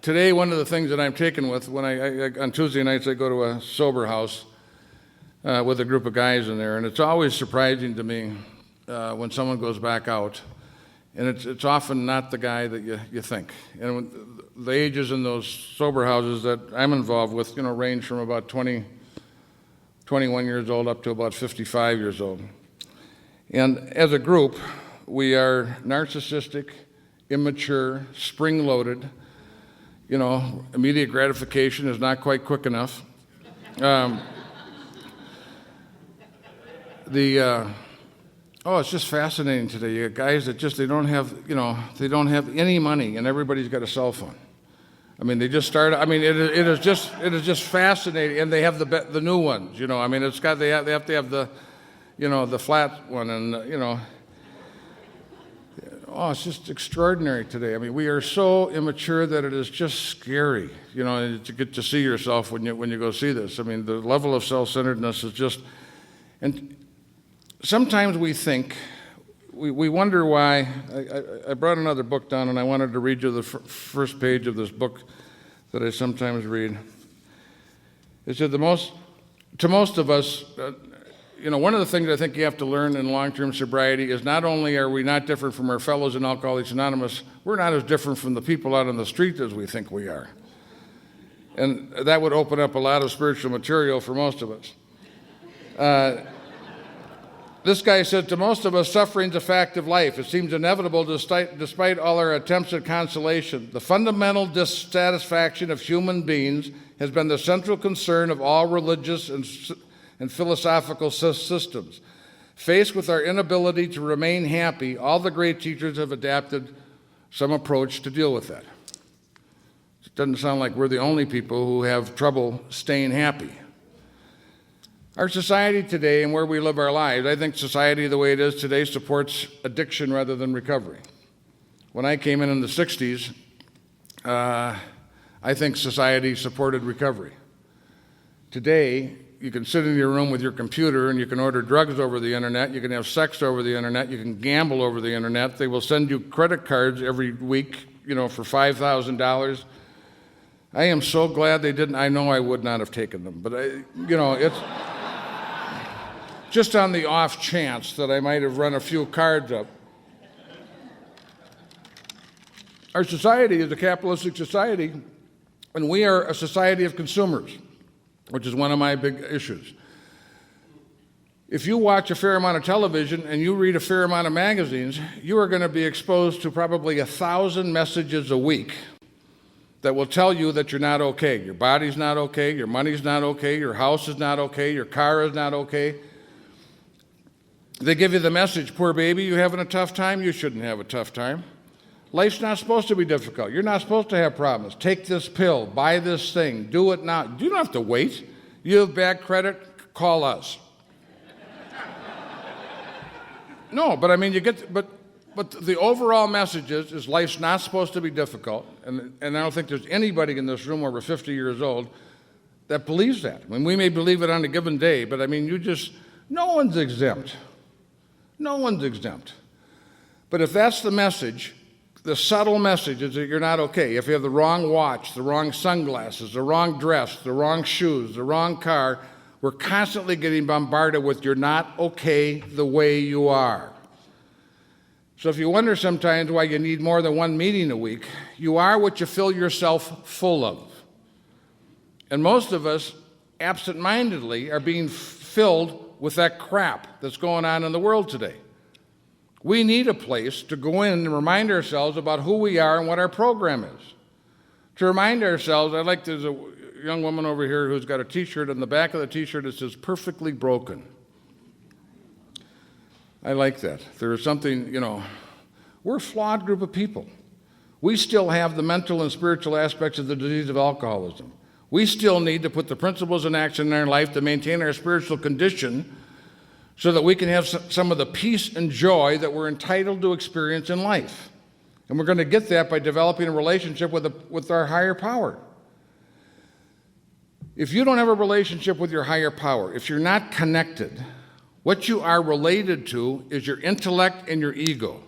Today, one of the things that I'm taken with, when on Tuesday nights I go to a sober house with a group of guys in there, and it's always surprising to me when someone goes back out, and it's often not the guy that you think. And the ages in those sober houses that I'm involved with, range from about 21 years old up to about 55 years old. And as a group, we are narcissistic, immature, spring-loaded. Immediate gratification is not quite quick enough. It's just fascinating today. You got guys that they don't have any money, and everybody's got a cell phone. They just started. It is just fascinating, and they have the new ones. They have to have the flat one, and it's just extraordinary today. We are so immature that it is just scary, to get to see yourself when you go see this. The level of self-centeredness is just, and sometimes we think, we wonder why. I brought another book down, and I wanted to read you the first page of this book that I sometimes read. It said, to most of us, one of the things I think you have to learn in long-term sobriety is not only are we not different from our fellows in Alcoholics Anonymous, we're not as different from the people out on the street as we think we are. And that would open up a lot of spiritual material for most of us. This guy said, to most of us, suffering's a fact of life. It seems inevitable despite all our attempts at consolation. The fundamental dissatisfaction of human beings has been the central concern of all religious and philosophical systems. Faced with our inability to remain happy, all the great teachers have adapted some approach to deal with that. It doesn't sound like we're the only people who have trouble staying happy. Our society today and where we live our lives, I think society the way it is today supports addiction rather than recovery. When I came in the 60s, I think society supported recovery. Today, you can sit in your room with your computer and you can order drugs over the internet, you can have sex over the internet, you can gamble over the internet. They will send you credit cards every week, for $5,000. I am so glad they didn't. I know I would not have taken them, but it's just on the off chance that I might have run a few cards up. Our society is a capitalistic society, and we are a society of consumers, which is one of my big issues. If you watch a fair amount of television and you read a fair amount of magazines, you are going to be exposed to probably 1,000 messages a week that will tell you that you're not okay. Your body's not okay, your money's not okay, your house is not okay, your car is not okay. They give you the message, poor baby, you having a tough time? You shouldn't have a tough time. Life's not supposed to be difficult. You're not supposed to have problems. Take this pill, buy this thing, do it now. You don't have to wait. You have bad credit, call us. No, but I mean, but the overall message is life's not supposed to be difficult, and I don't think there's anybody in this room over 50 years old that believes that. I mean, we may believe it on a given day, but I mean, no one's exempt. No one's exempt. But if that's the message, the subtle message is that you're not okay. If you have the wrong watch, the wrong sunglasses, the wrong dress, the wrong shoes, the wrong car, we're constantly getting bombarded with you're not okay the way you are. So if you wonder sometimes why you need more than one meeting a week, you are what you fill yourself full of. And most of us, absent-mindedly, are being filled with that crap that's going on in the world today. We need a place to go in and remind ourselves about who we are and what our program is. To remind ourselves, there's a young woman over here who's got a T-shirt, and the back of the T-shirt it says, perfectly broken. I like that. There is something, we're a flawed group of people. We still have the mental and spiritual aspects of the disease of alcoholism. We still need to put the principles in action in our life to maintain our spiritual condition so that we can have some of the peace and joy that we're entitled to experience in life. And we're going to get that by developing a relationship with our higher power. If you don't have a relationship with your higher power, if you're not connected, what you are related to is your intellect and your ego.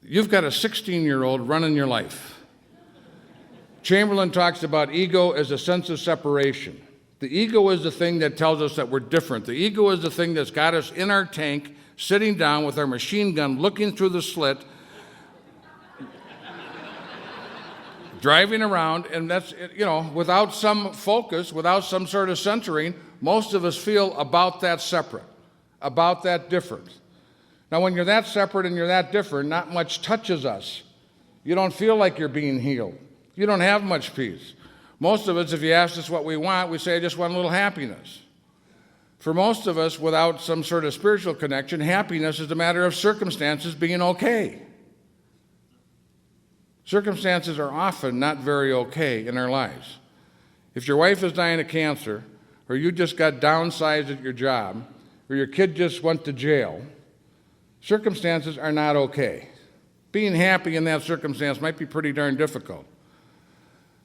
You've got a 16-year-old running your life. Chamberlain talks about ego as a sense of separation. The ego is the thing that tells us that we're different. The ego is the thing that's got us in our tank, sitting down with our machine gun, looking through the slit, driving around, and that's, without some focus, without some sort of centering, most of us feel about that separate, about that different. Now, when you're that separate and you're that different, not much touches us. You don't feel like you're being healed. You don't have much peace. Most of us, if you ask us what we want, we say, I just want a little happiness. For most of us, without some sort of spiritual connection, happiness is a matter of circumstances being okay. Circumstances are often not very okay in our lives. If your wife is dying of cancer, or you just got downsized at your job, or your kid just went to jail, circumstances are not okay. Being happy in that circumstance might be pretty darn difficult.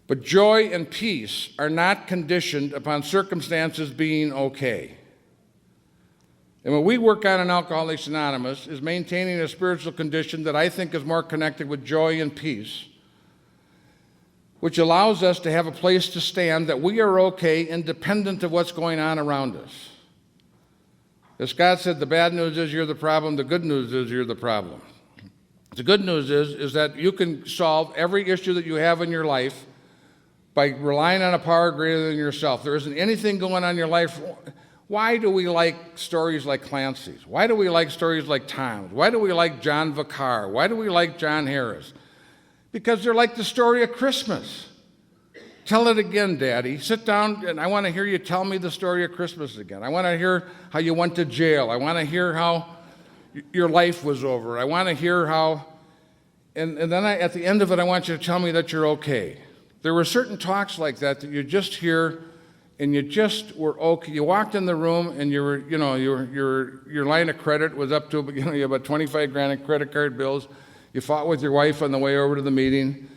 But joy and peace are not conditioned upon circumstances being okay. And what we work on in Alcoholics Anonymous is maintaining a spiritual condition that I think is more connected with joy and peace, which allows us to have a place to stand that we are okay independent of what's going on around us. As Scott said, the bad news is you're the problem, the good news is you're the problem. The good news is that you can solve every issue that you have in your life by relying on a power greater than yourself. There isn't anything going on in your life. Why do we like stories like Clancy's? Why do we like stories like Tom's? Why do we like John Vacar? Why do we like John Harris? Because they're like the story of Christmas. Tell it again, Daddy. Sit down, and I want to hear you tell me the story of Christmas again. I want to hear how you went to jail. I want to hear how your life was over. I want to hear how, and then at the end of it, I want you to tell me that you're okay. There were certain talks like that you just hear, and you just were okay. You walked in the room, and your line of credit was up to, you had about 25 grand in credit card bills. You fought with your wife on the way over to the meeting.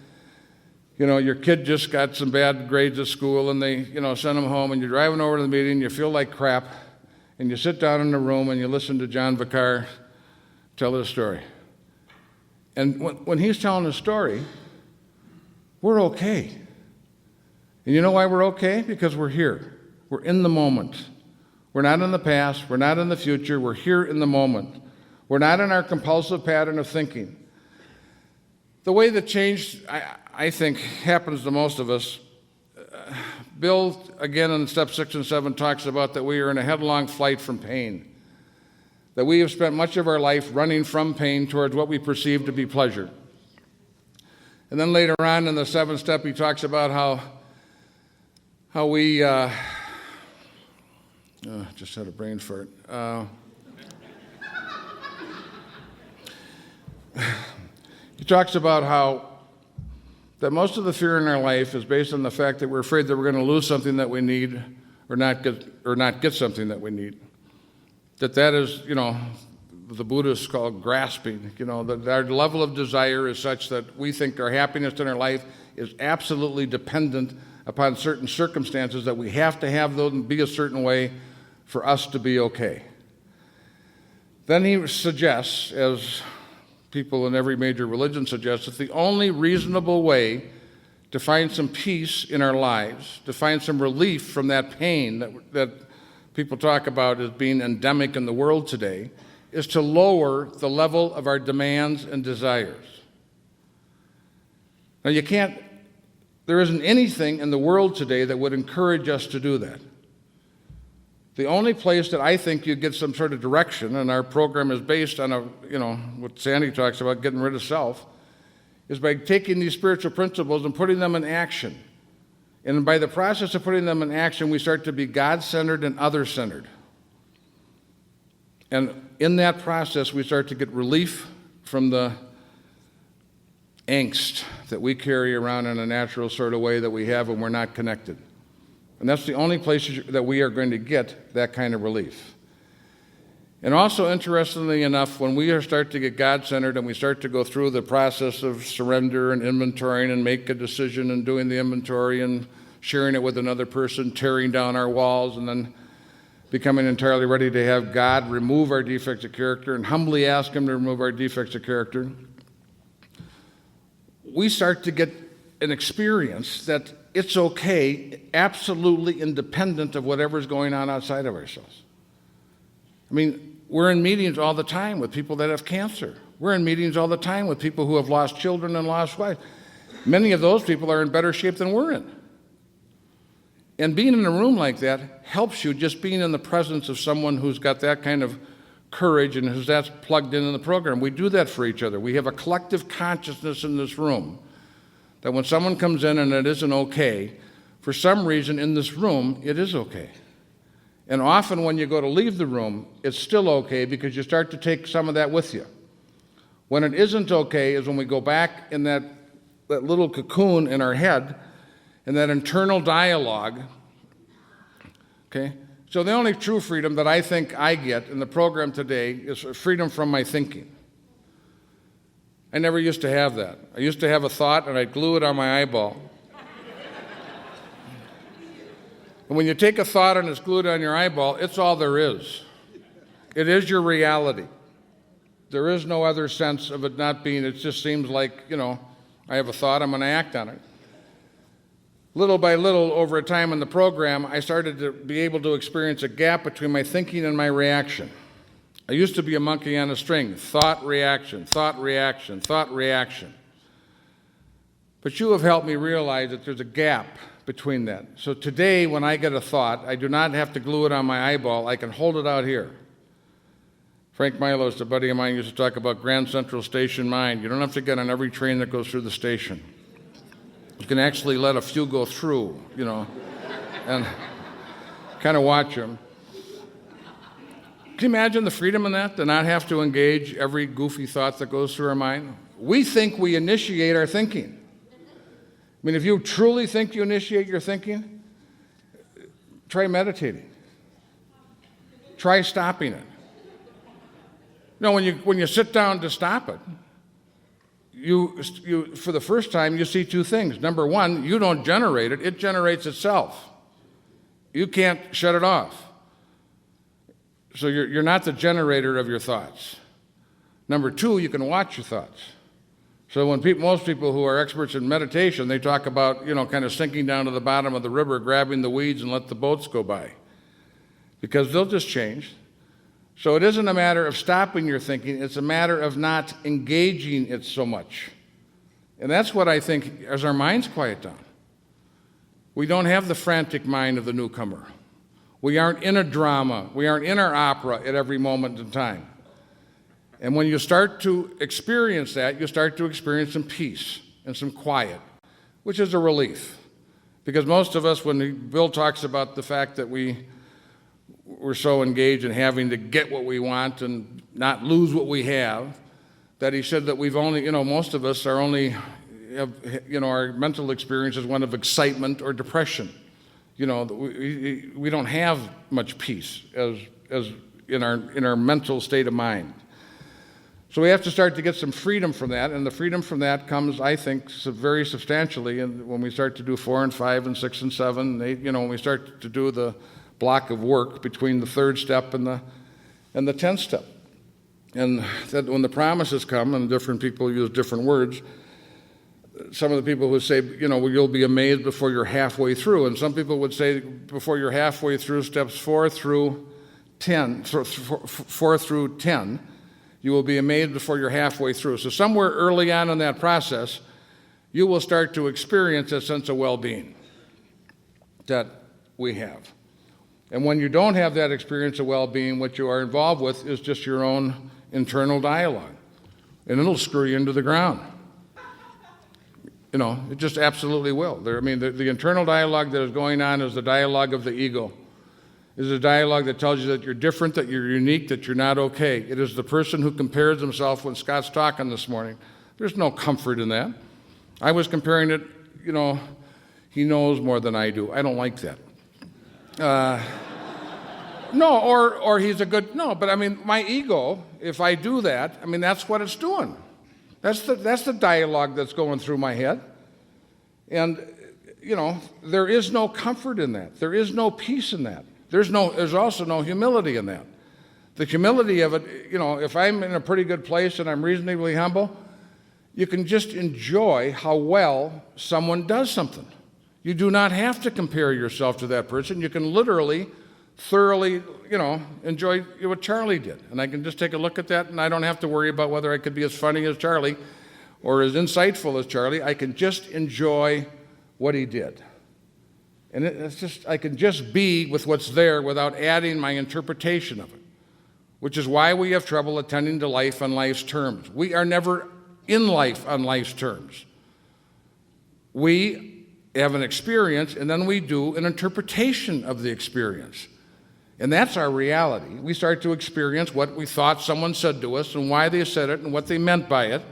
Your kid just got some bad grades at school, and they, sent him home, and you're driving over to the meeting, you feel like crap, and you sit down in the room, and you listen to John Vacar tell his story. And when he's telling his story, we're okay. And you know why we're okay? Because we're here. We're in the moment. We're not in the past. We're not in the future. We're here in the moment. We're not in our compulsive pattern of thinking. The way that change, I think, happens to most of us, Bill, again in step 6 and 7, talks about that we are in a headlong flight from pain, that we have spent much of our life running from pain towards what we perceive to be pleasure. And then later on in the 7th step, he talks about how we, just had a brain fart. He talks about how that most of the fear in our life is based on the fact that we're afraid that we're going to lose something that we need or not get something that we need. That is, the Buddhists call grasping. That our level of desire is such that we think our happiness in our life is absolutely dependent upon certain circumstances, that we have to have those and be a certain way for us to be okay. Then he suggests, as people in every major religion suggest, that the only reasonable way to find some peace in our lives, to find some relief from that pain that people talk about as being endemic in the world today, is to lower the level of our demands and desires. Now, there isn't anything in the world today that would encourage us to do that. The only place that I think you get some sort of direction, and our program is based on what Sandy talks about, getting rid of self, is by taking these spiritual principles and putting them in action. And by the process of putting them in action, we start to be God-centered and other-centered. And in that process, we start to get relief from the angst that we carry around in a natural sort of way that we have when we're not connected. And that's the only place that we are going to get that kind of relief. And also, interestingly enough, when we start to get God-centered and we start to go through the process of surrender and inventorying and make a decision and doing the inventory and sharing it with another person, tearing down our walls, and then becoming entirely ready to have God remove our defects of character and humbly ask Him to remove our defects of character, we start to get an experience that it's okay, absolutely independent of whatever's going on outside of ourselves. I mean, we're in meetings all the time with people that have cancer. We're in meetings all the time with people who have lost children and lost wives. Many of those people are in better shape than we're in. And being in a room like that helps you, just being in the presence of someone who's got that kind of courage and who's that's plugged in the program. We do that for each other. We have a collective consciousness in this room that when someone comes in and it isn't okay, for some reason in this room, it is okay. And often when you go to leave the room, it's still okay because you start to take some of that with you. When it isn't okay is when we go back in that little cocoon in our head and that internal dialogue, okay? So the only true freedom that I think I get in the program today is freedom from my thinking. I never used to have that. I used to have a thought and I'd glue it on my eyeball. And when you take a thought and it's glued on your eyeball, it's all there is. It is your reality. There is no other sense of it not being, it just seems like, I have a thought, I'm going to act on it. Little by little, over a time in the program, I started to be able to experience a gap between my thinking and my reaction. I used to be a monkey on a string, thought, reaction, thought, reaction, thought, reaction. But you have helped me realize that there's a gap between that. So today, when I get a thought, I do not have to glue it on my eyeball. I can hold it out here. Frank Milos, a buddy of mine, used to talk about Grand Central Station mind. You don't have to get on every train that goes through the station. You can actually let a few go through, and kind of watch them. Can you imagine the freedom in that, to not have to engage every goofy thought that goes through our mind? We think we initiate our thinking. I mean, if you truly think you initiate your thinking, try meditating. Try stopping it. When you sit down to stop it, you for the first time, you see two things. Number one, you don't generate it. It generates itself. You can't shut it off. So you're not the generator of your thoughts. Number two, you can watch your thoughts. So when most people who are experts in meditation, they talk about, kind of sinking down to the bottom of the river, grabbing the weeds and let the boats go by. because they'll just change. So it isn't a matter of stopping your thinking, it's a matter of not engaging it so much. And that's what I think as our minds quiet down. We don't have the frantic mind of the newcomer. We aren't in a drama. We aren't in our opera at every moment in time. And when you start to experience that, you start to experience some peace and some quiet, which is a relief. Because most of us, when Bill talks about the fact that we're so engaged in having to get what we want and not lose what we have, that he said that we've only, most of us are only, our mental experience is one of excitement or depression. We don't have much peace as in our mental state of mind. So we have to start to get some freedom from that, and the freedom from that comes, I think, very substantially when we start to do 4 and 5 and 6 and 7, and 8, when we start to do the block of work between the 3rd step and the 10th step. And that when the promises come, and different people use different words, some of the people would say, you'll be amazed before you're halfway through, and some people would say before you're halfway through steps 4 through 10, you will be amazed before you're halfway through. So somewhere early on in that process, you will start to experience a sense of well-being that we have. And when you don't have that experience of well-being, what you are involved with is just your own internal dialogue. And it'll screw you into the ground. It just absolutely will. The internal dialogue that is going on is the dialogue of the ego. It is a dialogue that tells you that you're different, that you're unique, that you're not okay. It is the person who compares himself when Scott's talking this morning. There's no comfort in that. I was comparing it, he knows more than I do. I don't like that. No, or he's a good, no, but my ego, if I do that, that's what it's doing. That's the dialogue that's going through my head. And, there is no comfort in that. There is no peace in that. There's also no humility in that. The humility of it, if I'm in a pretty good place and I'm reasonably humble, you can just enjoy how well someone does something. You do not have to compare yourself to that person. You can literally, thoroughly, enjoy what Charlie did. And I can just take a look at that, and I don't have to worry about whether I could be as funny as Charlie or as insightful as Charlie. I can just enjoy what he did. And I can just be with what's there without adding my interpretation of it, which is why we have trouble attending to life on life's terms. We are never in life on life's terms. We have an experience, and then we do an interpretation of the experience. And that's our reality. We start to experience what we thought someone said to us and why they said it and what they meant by it.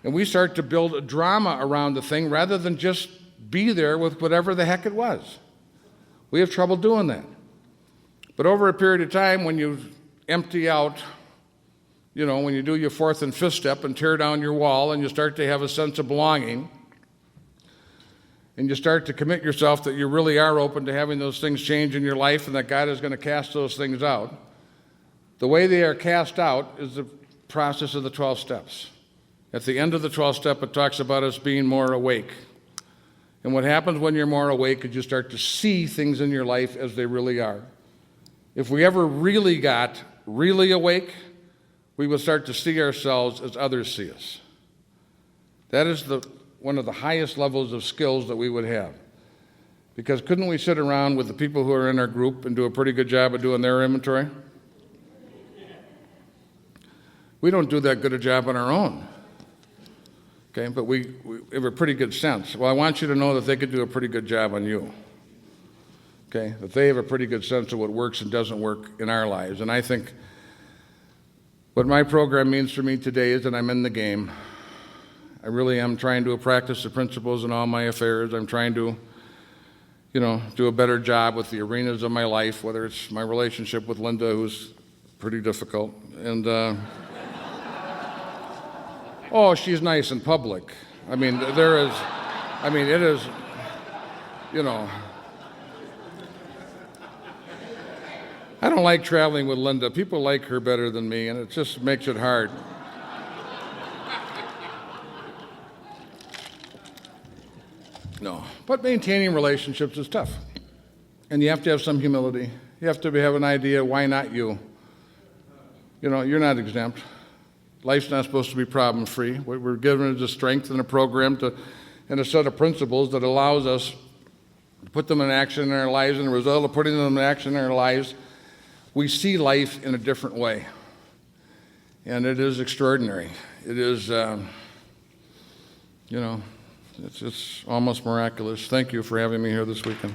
And we start to build a drama around the thing rather than just be there with whatever the heck it was. We have trouble doing that. But over a period of time, when you empty out, when you do your 4th and 5th step and tear down your wall and you start to have a sense of belonging, and you start to commit yourself that you really are open to having those things change in your life and that God is going to cast those things out, the way they are cast out is the process of the 12 steps. At the end of the 12th step, it talks about us being more awake. And what happens when you're more awake is you start to see things in your life as they really are. If we ever really got really awake, we will start to see ourselves as others see us. That is one of the highest levels of skills that we would have. Because couldn't we sit around with the people who are in our group and do a pretty good job of doing their inventory? We don't do that good a job on our own. Okay, but we have a pretty good sense. Well, I want you to know that they could do a pretty good job on you. Okay, that they have a pretty good sense of what works and doesn't work in our lives. And I think what my program means for me today is that I'm in the game. I really am trying to practice the principles in all my affairs. I'm trying to, do a better job with the arenas of my life, whether it's my relationship with Linda, who's pretty difficult, and she's nice in public. It is, I don't like traveling with Linda. People like her better than me, and it just makes it hard. No, but maintaining relationships is tough. And you have to have some humility, You have to have an idea, why not you? You know, you're not exempt. Life's not supposed to be problem-free. We're given the strength and a program and a set of principles that allows us to put them in action in our lives, and the result of putting them in action in our lives, we see life in a different way. And it is extraordinary. It is, you know, it's almost miraculous. Thank you for having me here this weekend.